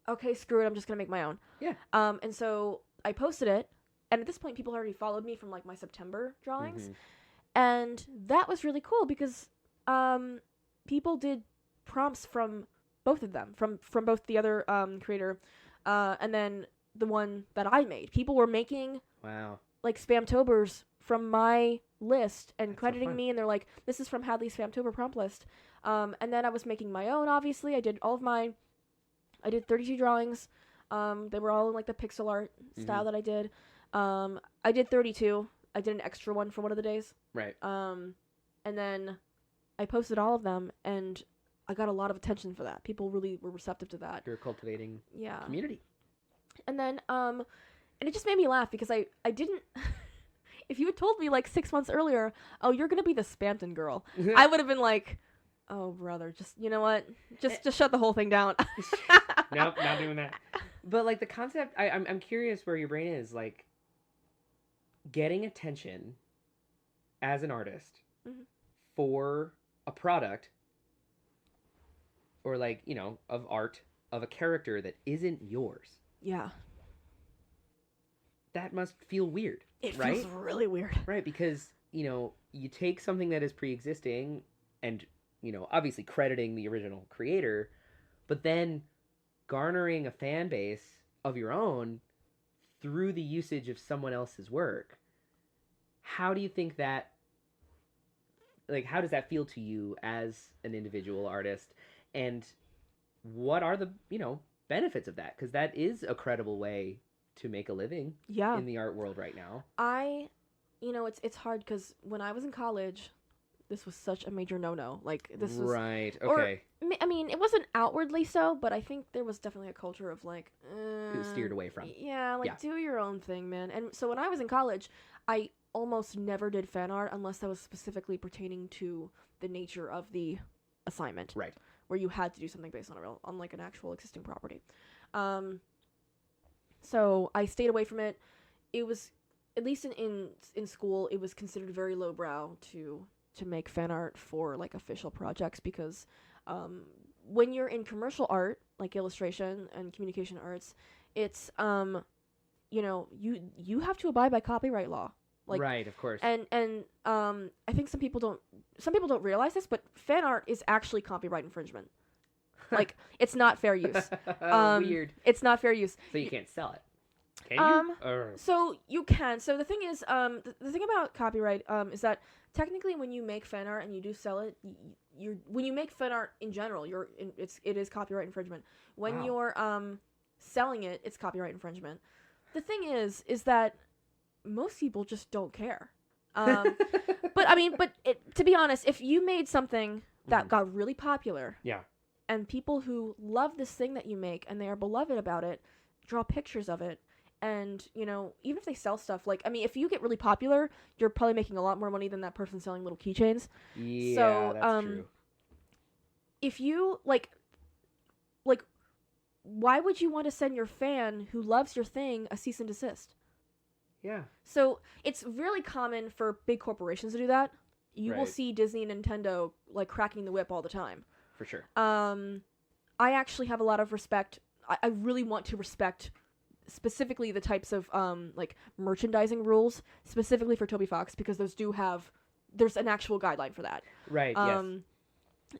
okay, screw it, I'm just gonna make my own. Yeah. And so I posted it, and at this point, people already followed me from like my September drawings, Mhm. and that was really cool because people did prompts from both of them, from both the other creator, and then the one that I made. People were making Wow. like Spamtobers from my list and That's so crediting fun. me, and they're like, this is from Hadley's Spamtober prompt list. And then I was making my own, obviously. I did 32 drawings. They were all in like the pixel art style that I did. I did 32. I did an extra one for one of the days. Right. And then I posted all of them, and I got a lot of attention for that. People really were receptive to that. You're cultivating Yeah. community. And then, and it just made me laugh because I didn't, if you had told me like 6 months earlier, oh, you're going to be the Spamton girl, I would have been like, oh, brother, just, you know what? Just shut the whole thing down. Nope, not doing that. But like the concept, I'm curious where your brain is, like getting attention as an artist for a product or like, of art of a character that isn't yours. Yeah. That must feel weird. It right? feels really weird. Right, because, you take something that is pre-existing and, obviously crediting the original creator, but then garnering a fan base of your own through the usage of someone else's work. How do you think that, like, how does that feel to you as an individual artist? And what are the, benefits of that? Because that is a credible way to make a living Yeah. in the art world right now. It's hard because when I was in college, this was such a major no-no. Like, this was... Right, or- okay. I mean, it wasn't outwardly so, but I think there was definitely a culture of, like... It was steered away from. Yeah, like, do your own thing, man. And so when I was in college, I almost never did fan art unless that was specifically pertaining to the nature of the assignment. Right. Where you had to do something based on like, an actual existing property. So I stayed away from it. It was, at least in school, it was considered very lowbrow to make fan art for like official projects because when you're in commercial art, like illustration and communication arts, it's you know, you have to abide by copyright law. Like, right, of course. and I think some people don't realize this, but fan art is actually copyright infringement. Like, it's not fair use. Weird. It's not fair use. So you can't sell it. Can you? So you can. So the thing is, the thing about copyright, is that technically when you make fan art and you do sell it, when you make fan art in general, it is copyright infringement. When Wow. you're selling it, it's copyright infringement. The thing is that most people just don't care. But I mean, to be honest, if you made something that got really popular, yeah, and people who love this thing that you make and they are beloved about it, draw pictures of it, and, you know, even if they sell stuff, like, I mean, if you get really popular, you're probably making a lot more money than that person selling little keychains. yeah, So, that's true. If you, like, why would you want to send your fan who loves your thing a cease and desist? Yeah. So, it's really common for big corporations to do that. You will Right. see Disney and Nintendo, like, cracking the whip all the time. For sure. I actually have a lot of respect. I really want to respect specifically the types of, like, merchandising rules, specifically for Toby Fox, because there's an actual guideline for that. Right, yes.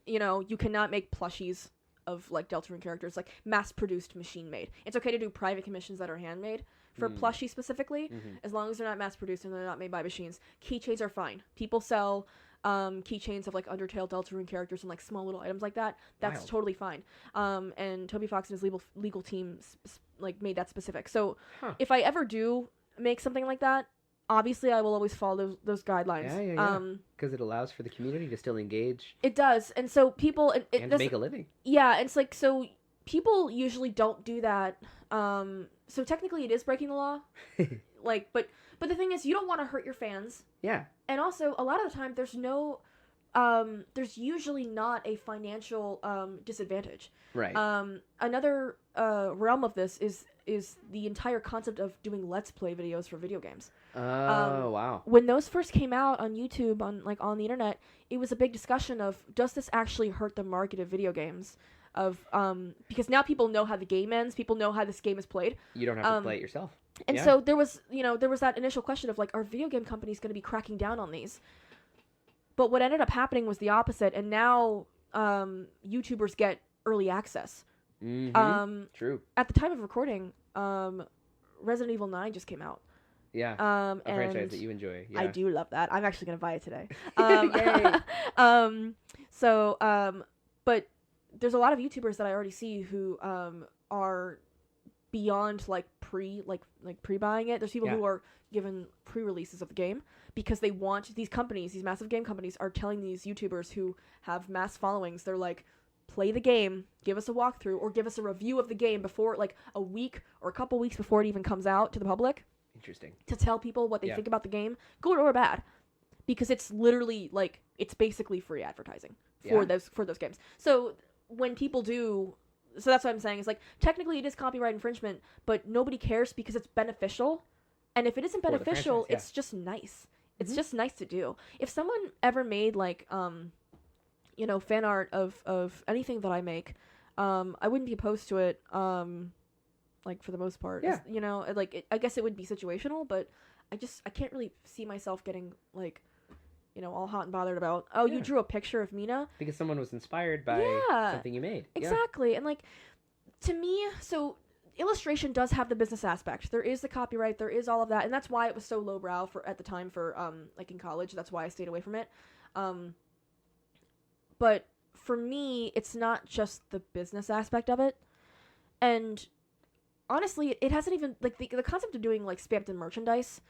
You know, you cannot make plushies of, like, Deltarune characters, like, mass-produced, machine-made. It's okay to do private commissions that are handmade. For plushies specifically, as long as they're not mass-produced and they're not made by machines. Keychains are fine. People sell keychains of, like, Undertale Deltarune characters and, like, small little items like that. That's Wild. totally fine. And Toby Fox and his legal team, like, made that specific. So if I ever do make something like that, obviously I will always follow those guidelines. Yeah. Because it allows for the community to still engage It does. And so people... and to make a living. Yeah, it's like, so people usually don't do that. So technically it is breaking the law. Like, but the thing is, you don't want to hurt your fans. Yeah. And also, a lot of the time, there's usually not a financial disadvantage. Right. Another realm of this is the entire concept of doing Let's Play videos for video games. Oh, wow. When those first came out on YouTube, on the internet, it was a big discussion of, does this actually hurt the market of video games? Because now people know how the game ends, people know how this game is played. You don't have to play it yourself. And so there was that initial question of, like, are video game companies going to be cracking down on these? But what ended up happening was the opposite, and now YouTubers get early access. Mm-hmm. True. At the time of recording, Resident Evil 9 just came out. Yeah. A franchise that you enjoy. Yeah. I do love that. I'm actually going to buy it today. Yay. But there's a lot of YouTubers that I already see who are beyond, like, pre-buying it. There's people who are given pre-releases of the game because they want these massive game companies are telling these YouTubers who have mass followings, they're like, play the game, give us a walkthrough, or give us a review of the game before, like, a week or a couple weeks before it even comes out to the public. Interesting. To tell people what they think about the game, good or bad. Because it's literally, like, it's basically free advertising for those games. So when people do... So that's what I'm saying, is, like, technically it is copyright infringement, but nobody cares because it's beneficial. And if it isn't beneficial, it's just nice. It's just nice to do. If someone ever made, like, fan art of anything that I make, I wouldn't be opposed to it, like, for the most part. Yeah. You know, like, I guess it would be situational, but I can't really see myself getting, like, all hot and bothered about, you drew a picture of Mina. Because someone was inspired by something you made. Exactly. And, like, to me, so illustration does have the business aspect. There is the copyright, there is all of that, and that's why it was so lowbrow at the time for, like, in college. That's why I stayed away from it. But for me, it's not just the business aspect of it. And honestly, it hasn't even, like, the concept of doing, like, Spamton merchandise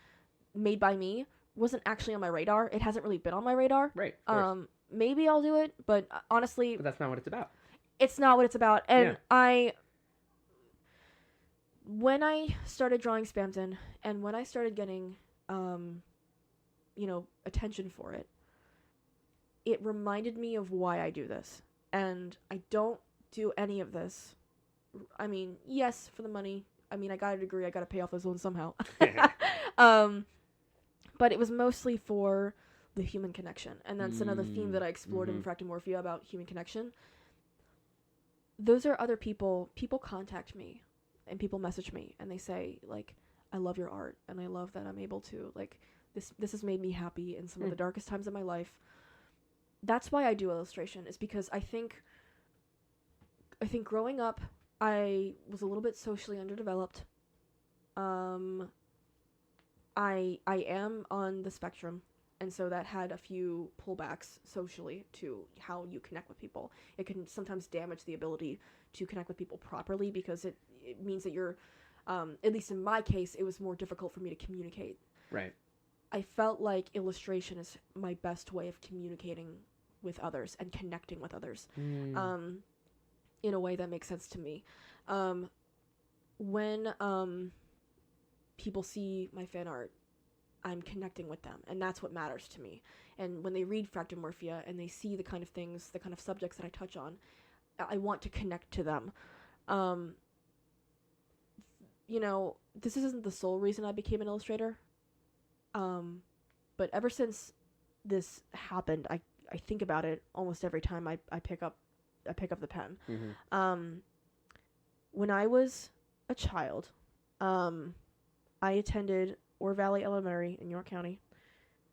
made by me wasn't actually on my radar. It hasn't really been on my radar. Right. Of course. Maybe I'll do it, but honestly... But that's not what it's about. It's not what it's about. And when I started drawing Spamton, and when I started getting, attention for it, it reminded me of why I do this. And I don't do any of this. I mean, yes, for the money. I mean, I got a degree. I got to pay off those loans somehow. But it was mostly for the human connection. And that's another theme that I explored in Fractomorphia about human connection. those are other people. People contact me and people message me and they say, like, I love your art and I love that I'm able to, like, this has made me happy in some of the darkest times of my life. That's why I do illustration, is because I think growing up, I was a little bit socially underdeveloped. I am on the spectrum, and so that had a few pullbacks socially to how you connect with people. It can sometimes damage the ability to connect with people properly because it means that you're, at least in my case, it was more difficult for me to communicate. Right. I felt like illustration is my best way of communicating with others and connecting with others, in a way that makes sense to me. When people see my fan art, I'm connecting with them, and that's what matters to me. And when they read Fractomorphia and they see the kind of things, the kind of subjects that I touch on, I want to connect to them. You know, this isn't the sole reason I became an illustrator. But ever since this happened, I think about it almost every time I pick up the pen. When I was a child, I attended Ore Valley Elementary in York County.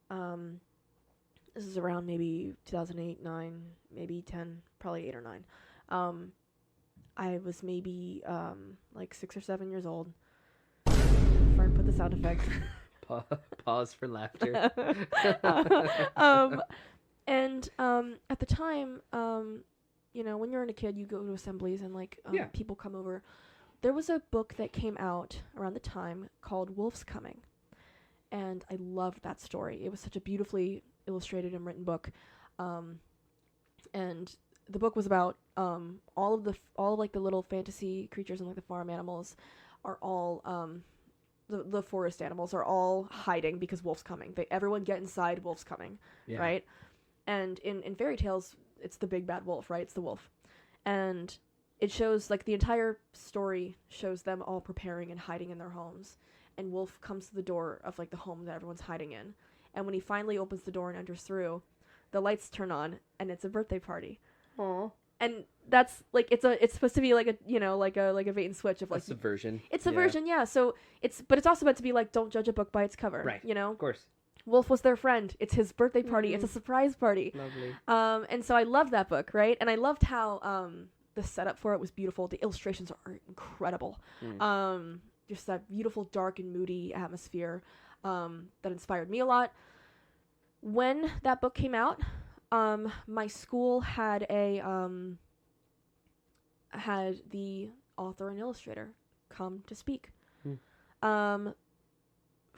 This is around maybe 2008, 9, maybe 10, probably 8 or 9. I was maybe like 6 or 7 years old. Fern put the sound effect. Pause for laughter. And at the time, you know, when you're a kid, you go to assemblies and like people come over. There was a book that came out around the time called Wolf's Coming, and I loved that story. It was such a beautifully illustrated and written book, and the book was about all like the little fantasy creatures and like the farm animals are all the forest animals are all hiding because Wolf's coming. Everyone get inside, Wolf's coming, right? And in fairy tales, it's the big bad wolf, right? It's the wolf. And it shows, like, the entire story shows them all preparing and hiding in their homes. And Wolf comes to the door of, like, the home that everyone's hiding in. And when he finally opens the door and enters through, the lights turn on, and it's a birthday party. Aww. And that's, like, it's supposed to be, like, a, you know, like a bait and switch of, like... A subversion. It's subversion, yeah. So, but it's also meant to be, like, don't judge a book by its cover. Right. You know? Of course. Wolf was their friend. It's his birthday party. Mm. It's a surprise party. Lovely. And so I loved that book, right? And I loved how the setup for it was beautiful. The illustrations are incredible. Just that beautiful, dark and moody atmosphere that inspired me a lot. When that book came out, my school had had the author and illustrator come to speak. For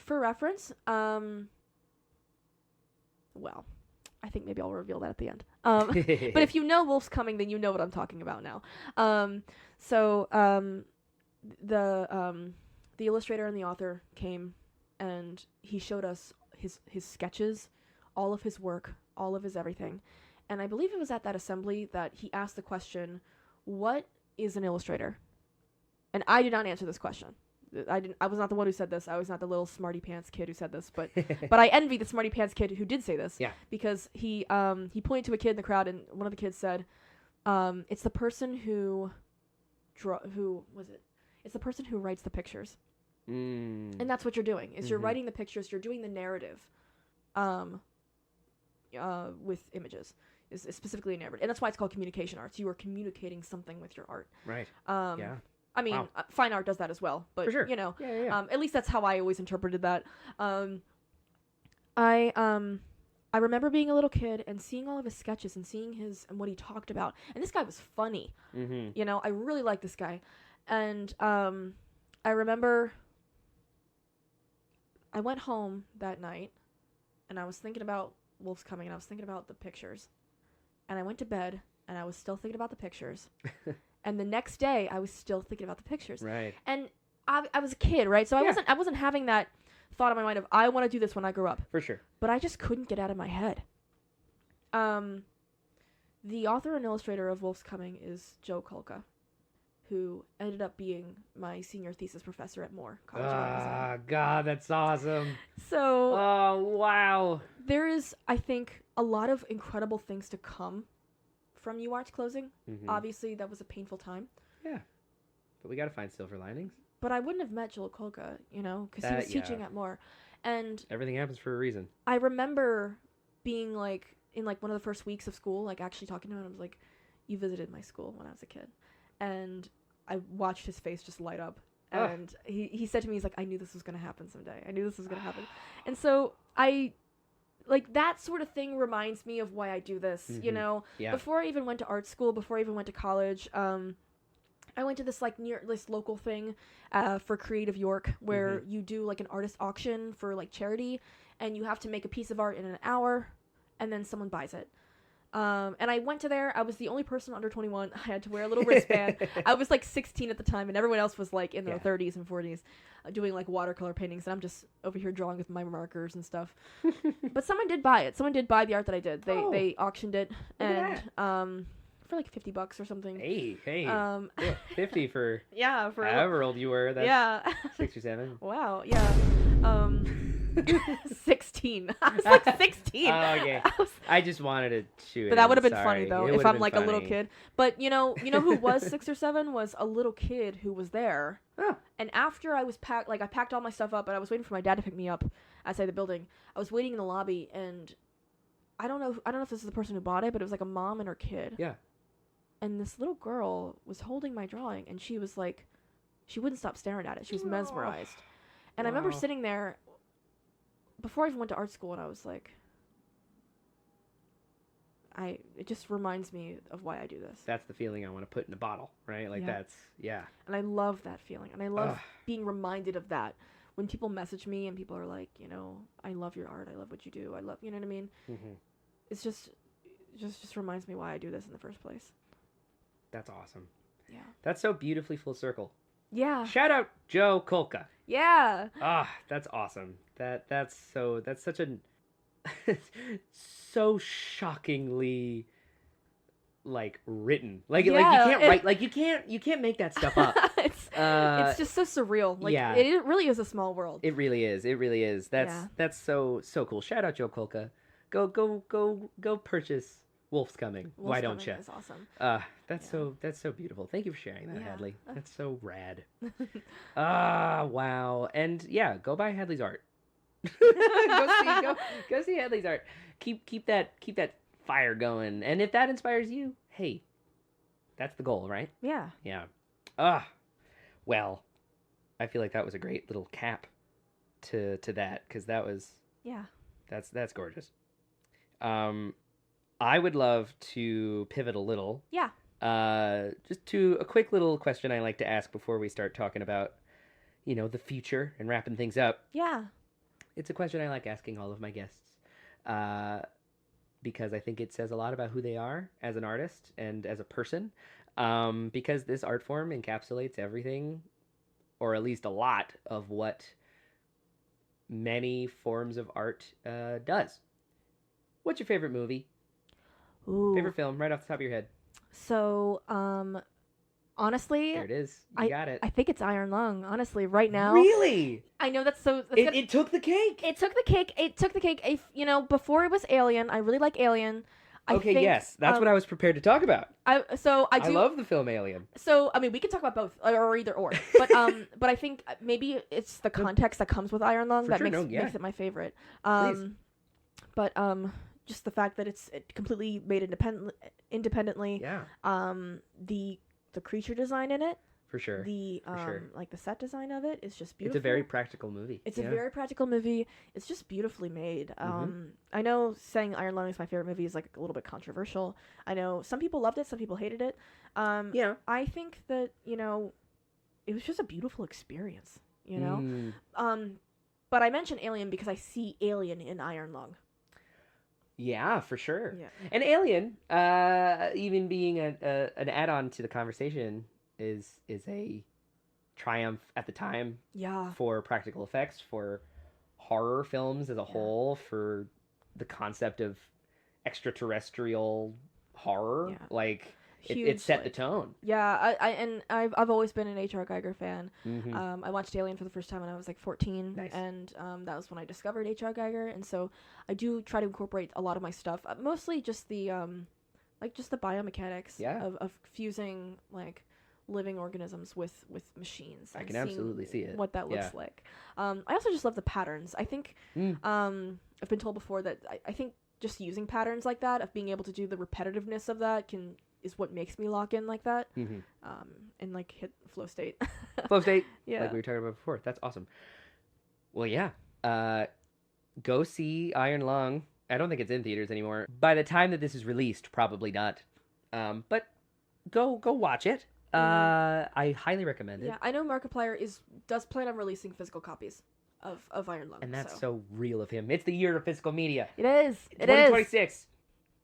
reference, well, I think maybe I'll reveal that at the end. But if you know Wolf's Coming, then you know what I'm talking about now. So the illustrator and the author came, and he showed us his sketches, all of his work, all of his everything. And I believe it was at that assembly that he asked the question, what is an illustrator? And I did not answer this question. I was not the one who said this. I was not the little smarty pants kid who said this, but I envy the smarty pants kid who did say this. Yeah. Because he pointed to a kid in the crowd, and one of the kids said, "It's the person who was it? It's the person who writes the pictures." And that's what you're doing. Is you're writing the pictures. You're doing the narrative, with images. Is specifically a narrative, and that's why it's called communication arts. You are communicating something with your art. Right. Yeah. I mean, fine art does that as well, but, for sure. You know, at least that's how I always interpreted that. I remember being a little kid and seeing all of his sketches and seeing and what he talked about. And this guy was funny. You know, I really liked this guy. And I remember I went home that night and I was thinking about Wolf's Coming and I was thinking about the pictures. And I went to bed and I was still thinking about the pictures. And the next day, I was still thinking about the pictures. Right. And I was a kid, right? So I wasn't having that thought in my mind of, I want to do this when I grow up. For sure. But I just couldn't get out of my head. The author and illustrator of Wolf's Coming is Joe Kulka, who ended up being my senior thesis professor at Moore College of Art and Design. God, that's awesome. So... Oh, wow. There is, I think, a lot of incredible things to come from UArts closing. Mhm. Obviously, that was a painful time. Yeah, but we got to find silver linings. But I wouldn't have met Joel Kolka, you know, because he That- was teaching yeah. at Moore. And Everything happens for a reason. I remember being like, in like one of the first weeks of school, like actually talking to him, and I was like, you visited my school when I was a kid. And I watched his face just light up. Ugh. And he said to me, he's like, I knew this was going to happen someday. I knew this was going to happen. And so I, like, that sort of thing reminds me of why I do this, you Mhm. know? Yeah. Before I even went to art school, before I even went to college, I went to this, like, near this local thing for Creative York, where you do, like, an artist auction for, like, charity, and you have to make a piece of art in an hour, and then someone buys it. And I went to there. I was the only person under 21. I had to wear a little wristband. I was like 16 at the time, and everyone else was like in their Yeah. 30s and 40s doing like watercolor paintings. And I'm just over here drawing with my markers and stuff. But someone did buy it. Someone did buy the art that I did. They Oh. they auctioned it, Look at and for like $50 or something. Hey, Um, yeah, 50 for yeah, for however old you were. That's yeah. 6 or 7. Wow. Yeah. 16. I was like 16. Oh, okay. I was I just wanted to shoot. But that would have been Sorry. funny though It if would've I'm been like a little funny. kid. But you know who was 6 or 7 was a little kid who was there. Oh. And after I was packed, like I packed all my stuff up, and I was waiting for my dad to pick me up outside the building. I was waiting in the lobby, and I don't know if this is the person who bought it, but it was like a mom and her kid. Yeah. And this little girl was holding my drawing, and she was like, she wouldn't stop staring at it. She was mesmerized. And I remember Wow. sitting there before I even went to art school, and I was like, it just reminds me of why I do this. That's the feeling I want to put in a bottle, right? Like Yeah. yeah. And I love that feeling. And I love Ugh. being reminded of that. When people message me and people are like, you know, I love your art. I love what you do. I love, you know what I mean? Mm-hmm. It's just reminds me why I do this in the first place. That's awesome. Yeah. That's so beautifully full circle. Yeah. Shout out Joe Kolka. Yeah. Ah, that's awesome. That's such a so shockingly like written. Like you can't write, like you can't make that stuff up. it's just so surreal. Like yeah. it really is a small world. It really is. It really is. That's so cool. Shout out Joe Kolka. Go purchase Wolf's Coming. Why don't you? Is awesome. That's so beautiful. Thank you for sharing that, Yeah. Hadley. That's so rad. Wow. And yeah, go buy Hadley's art. go see Hadley's art. Keep that fire going. And if that inspires you, hey, that's the goal, right? Yeah. Yeah. Well, I feel like that was a great little cap to that, because that's gorgeous. I would love to pivot a little. Yeah. Just to a quick little question I like to ask before we start talking about, the future and wrapping things up. Yeah. It's a question I like asking all of my guests, because I think it says a lot about who they are as an artist and as a person, because this art form encapsulates everything, or at least a lot of what many forms of art does. What's your favorite movie? Ooh. Favorite film, right off the top of your head? So, honestly, There it is. You got it. I think it's Iron Lung. Honestly, right now. Really? I know that's so. It took the cake. It took the cake. It took the cake. Before it was Alien, I really like Alien. I think, yes, that's what I was prepared to talk about. I I love the film Alien. So I mean, we can talk about both, or either or. But but I think maybe it's the context that comes with Iron Lung that makes it my favorite. Please. But just the fact that it completely made independently. Yeah. The creature design in it. For sure. Like the set design of it is just beautiful. It's a very practical movie. It's a very practical movie. It's just beautifully made. I know saying Iron Lung is my favorite movie is like a little bit controversial. I know some people loved it, some people hated it. Yeah. I think that, it was just a beautiful experience, But I mentioned Alien because I see Alien in Iron Lung. Yeah, for sure. Yeah. And Alien, even being an add-on to the conversation, is a triumph at the time. Yeah. For practical effects, for horror films as a whole, for the concept of extraterrestrial horror. Yeah. Like Huge, it set the tone. Yeah, I've always been an H.R. Geiger fan. Mm-hmm. I watched Alien for the first time when I was like 14, Nice. and that was when I discovered H.R. Geiger, and so I do try to incorporate a lot of my stuff, mostly just the like just the biomechanics Yeah. of fusing like living organisms with machines. I and can seeing absolutely see it. what that looks Yeah. like. I also just love the patterns. I think I've been told before that I think just using patterns like that, of being able to do the repetitiveness of that, is what makes me lock in like that, Mm-hmm. and like hit flow state. Flow state, Yeah. like we were talking about before. That's awesome. Well, yeah. Go see Iron Lung. I don't think it's in theaters anymore. By the time that this is released, probably not. But go watch it. I highly recommend it. Yeah, I know Markiplier does plan on releasing physical copies of Iron Lung. And that's so real of him. It's the year of physical media. It is. It 2026. is.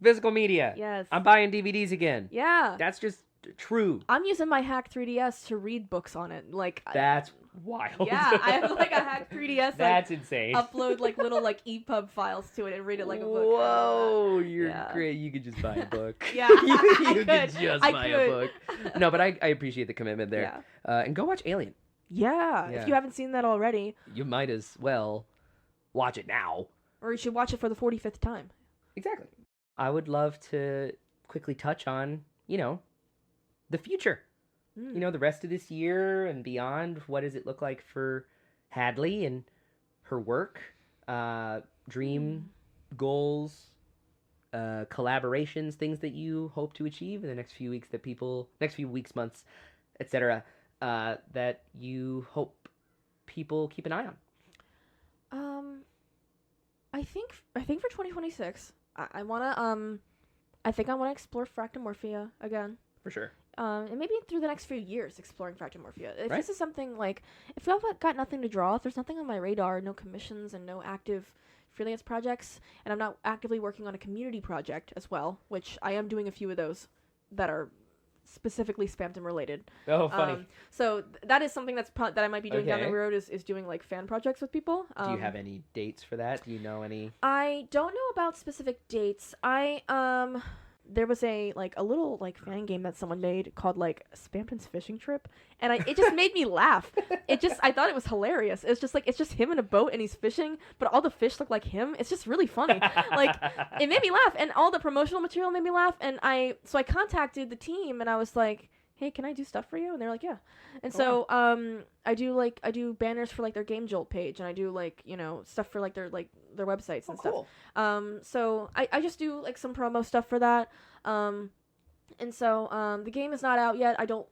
Physical media. Yes. I'm buying DVDs again. Yeah. That's just true. I'm using my hack 3DS to read books on it. Like That's wild. yeah, I have like a hack 3DS. That's insane. Upload like little like EPUB files to it and read it like a book. Whoa, you're Yeah. great. You could just buy a book. Yeah, you I could could. just I buy could. a book. No, but I appreciate the commitment there. Yeah. And go watch Alien. Yeah. Yeah. If you haven't seen that already, You might as well watch it now. or you should watch it for the 45th time. Exactly. I would love to quickly touch on, the future. Mm. The rest of this year and beyond. What does it look like for Hadley and her work, dream goals, collaborations, things that you hope to achieve in the next few weeks, months, etc. That you hope people keep an eye on. I think for 2026, I wanna explore fractomorphia again. For sure. And maybe through the next few years exploring fractomorphia. If Right. this is something like, if I've got nothing to draw, if there's nothing on my radar, no commissions and no active freelance projects, and I'm not actively working on a community project as well, which I am doing a few of those that are specifically Spamton related. Oh, funny. So that is something that I might be doing down the Okay. road, is doing like fan projects with people. Do you have any dates for that? Do you know any? I don't know about specific dates. There was a little fan game that someone made called like Spamton's Fishing Trip, and it just made me laugh. I thought it was hilarious. It's just him in a boat and he's fishing, but all the fish look like him. It's just really funny. It made me laugh, and all the promotional material made me laugh. And I contacted the team and I was like, hey, can I do stuff for you? And they're like, yeah. And so I do banners for like their Game Jolt page, and I do stuff for like their websites and stuff. Cool. So I just do like some promo stuff for that. And so the game is not out yet. I don't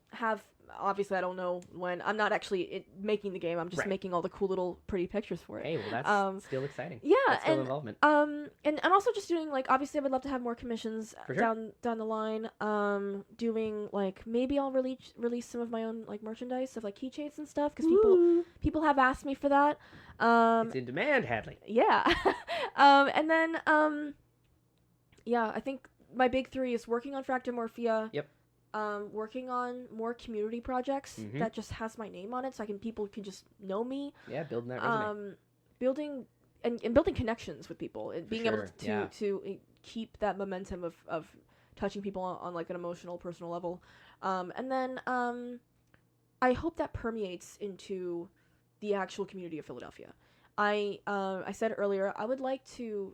know when. I'm not actually making the game. I'm just Right. making all the cool little pretty pictures for it. Hey, well, that's still exciting. Yeah, That's still and involvement. and also just doing obviously I would love to have more commissions For sure. down the line. Doing maybe I'll release some of my own merchandise of keychains and stuff, because people have asked me for that. It's in demand, Hadley. Yeah. And then yeah, I think my big three is working on Fractomorphia. Yep. Working on more community projects that just has my name on it, so people can just know me. Yeah, building that resume. Building connections with people, and being able to keep that momentum of touching people on an emotional, personal level. And then I hope that permeates into the actual community of Philadelphia. I said earlier, I would like to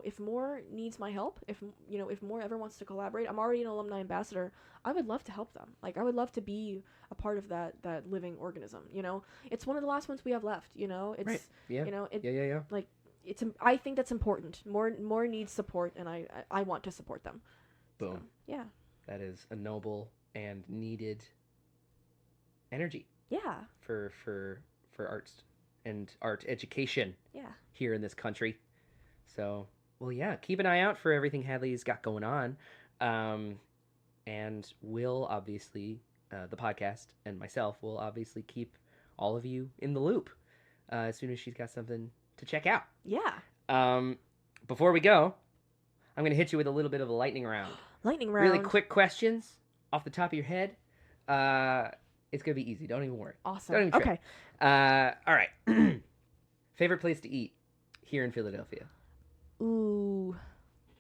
if more needs my help, if more ever wants to collaborate, I'm already an alumni ambassador. I would love to help them. I would love to be a part of that living organism. It's one of the last ones we have left. It's Right. Yeah. Yeah. I think that's important. More needs support, and I want to support them. Boom. So, yeah. That is a noble and needed energy. Yeah. For arts and art education. Yeah. Here in this country. So, well, yeah, keep an eye out for everything Hadley's got going on. And we'll obviously, the podcast and myself will obviously keep all of you in the loop as soon as she's got something to check out. Yeah. Before we go, I'm going to hit you with a little bit of a lightning round. Lightning round. Really quick questions off the top of your head. It's going to be easy. Don't even worry. Awesome. Don't even trip. Okay. All right. Favorite place to eat here in Philadelphia? Ooh,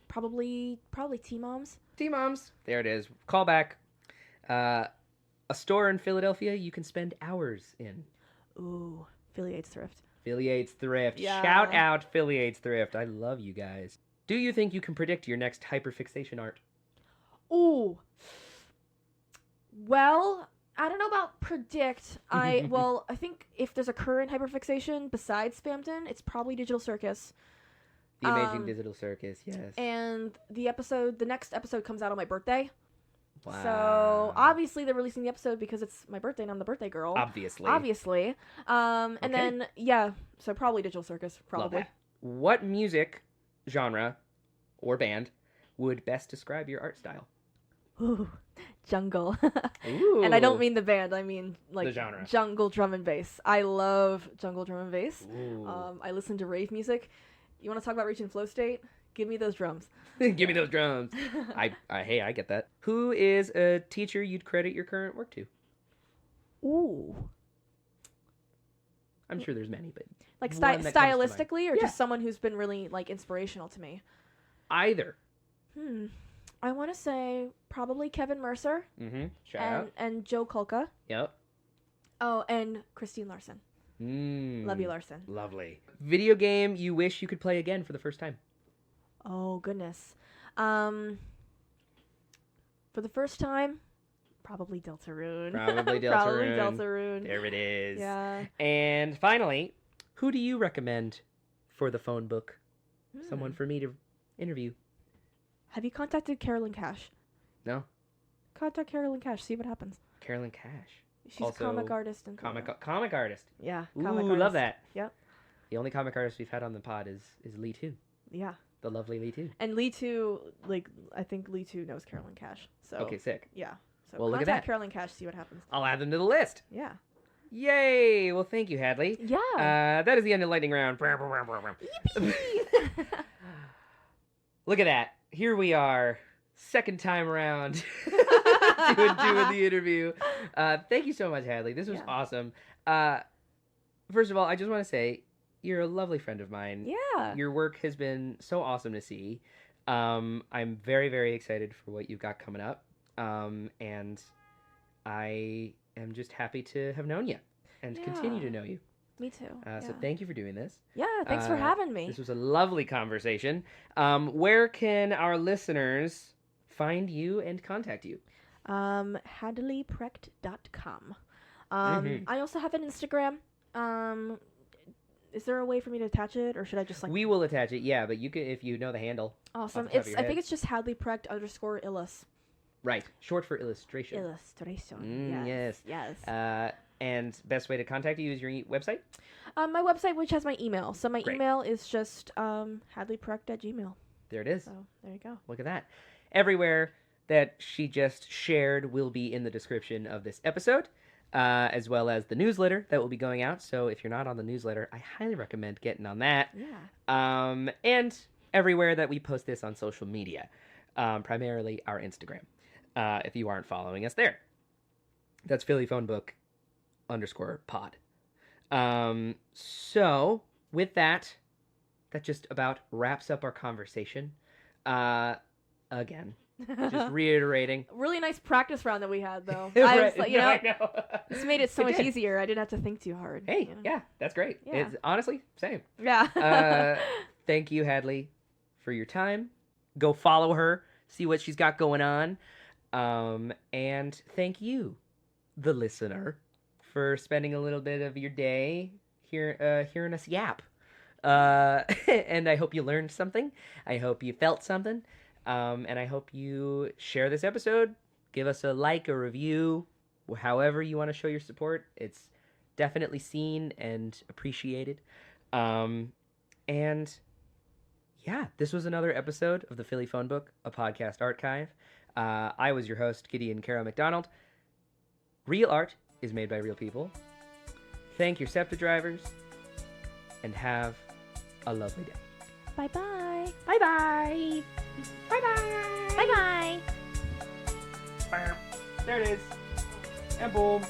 probably T-Mom's. T-Mom's. There it is. Call back. A store in Philadelphia you can spend hours in. Ooh, Philly Aids Thrift. Philly Aids Thrift. Yeah. Shout out Philly Aids Thrift. I love you guys. Do you think you can predict your next hyperfixation art? Ooh. Well, I don't know about predict. I think if there's a current hyperfixation besides Spamton, it's probably Digital Circus. The Amazing Digital Circus, yes. And the next episode comes out on my birthday. Wow. So obviously they're releasing the episode because it's my birthday and I'm the birthday girl. Obviously. And then so probably Digital Circus, probably. Love that. What music genre or band would best describe your art style? Ooh, jungle. Ooh. And I don't mean the band, I mean like the genre. Jungle drum and bass. I love jungle drum and bass. Ooh. I listen to rave music. You want to talk about reach and flow state? Give me those drums. Give me those drums. Hey, I get that. Who is a teacher you'd credit your current work to? Ooh. I'm sure there's many, but like one that comes to mind. stylistically, or just someone who's been really like inspirational to me. Either. I want to say probably Kevin Mercer. Shout out. And Joe Kulka. Yep. Oh, and Christine Larson. Love you, Larson. Lovely. Video game you wish you could play again for the first time? Oh, goodness. For the first time, probably Deltarune. Probably Deltarune. There it is. Yeah. And finally, who do you recommend for the phone book? Someone for me to interview. Have you contacted Carolyn Cash? No. Contact Carolyn Cash. See what happens. Carolyn Cash. She's Also, a comic artist. And comic artist. Yeah. Ooh, Comic artist. love that. Yep. The only comic artist we've had on the pod is Lee Too. Yeah. The lovely Lee Too. And Lee Too, I think Lee Too knows Carolyn Cash. So Okay, sick. Yeah. So well, look at contact that. Carolyn Cash. See what happens. I'll add them to the list. Yeah. Yay! Well, thank you, Hadley. Yeah. That is the end of lightning round. Look at that. Here we are. Second time around doing the interview. Thank you so much, Hadley. This was awesome. First of all, I just want to say you're a lovely friend of mine. Yeah. Your work has been so awesome to see. I'm very, very excited for what you've got coming up. And I am just happy to have known you and continue to know you. Me too. So thank you for doing this. Yeah, thanks for having me. This was a lovely conversation. Where can our listeners find you and contact you? HadleyPrecht.com. I also have an Instagram. Is there a way for me to attach it, or should I just We will attach it, yeah, but you can if you know the handle. Awesome. I think it's just Hadley Precht _illus. Right, short for illustration. Illustration. Yes. Yes. And best way to contact you is your website? My website, which has my email. So my email is just hadleyprecht@gmail.com. There it is. So there you go. Look at that. Everywhere that she just shared will be in the description of this episode, as well as the newsletter that will be going out. So if you're not on the newsletter, I highly recommend getting on that. Yeah. And everywhere that we post this on social media, primarily our Instagram, if you aren't following us there. That's Philly Phone Book _pod. So with that just about wraps up our conversation. Again, just reiterating. Really nice practice round that we had, though. Right. I know. This made it so much easier. I didn't have to think too hard. Hey, yeah, that's great. Yeah. It's honestly same. Yeah. Thank you, Hadley, for your time. Go follow her, see what she's got going on. And thank you, the listener, for spending a little bit of your day hearing us yap. And I hope you learned something. I hope you felt something. And I hope you share this episode. Give us a like, a review, however you want to show your support. It's definitely seen and appreciated. And yeah, this was another episode of the Philly Phone Book, a podcast archive. I was your host, Gideon Carroll McDonald. Real art is made by real people. Thank your SEPTA drivers, and have a lovely day. Bye-bye. Bye-bye. Bye-bye. Bye-bye. There it is. And boom.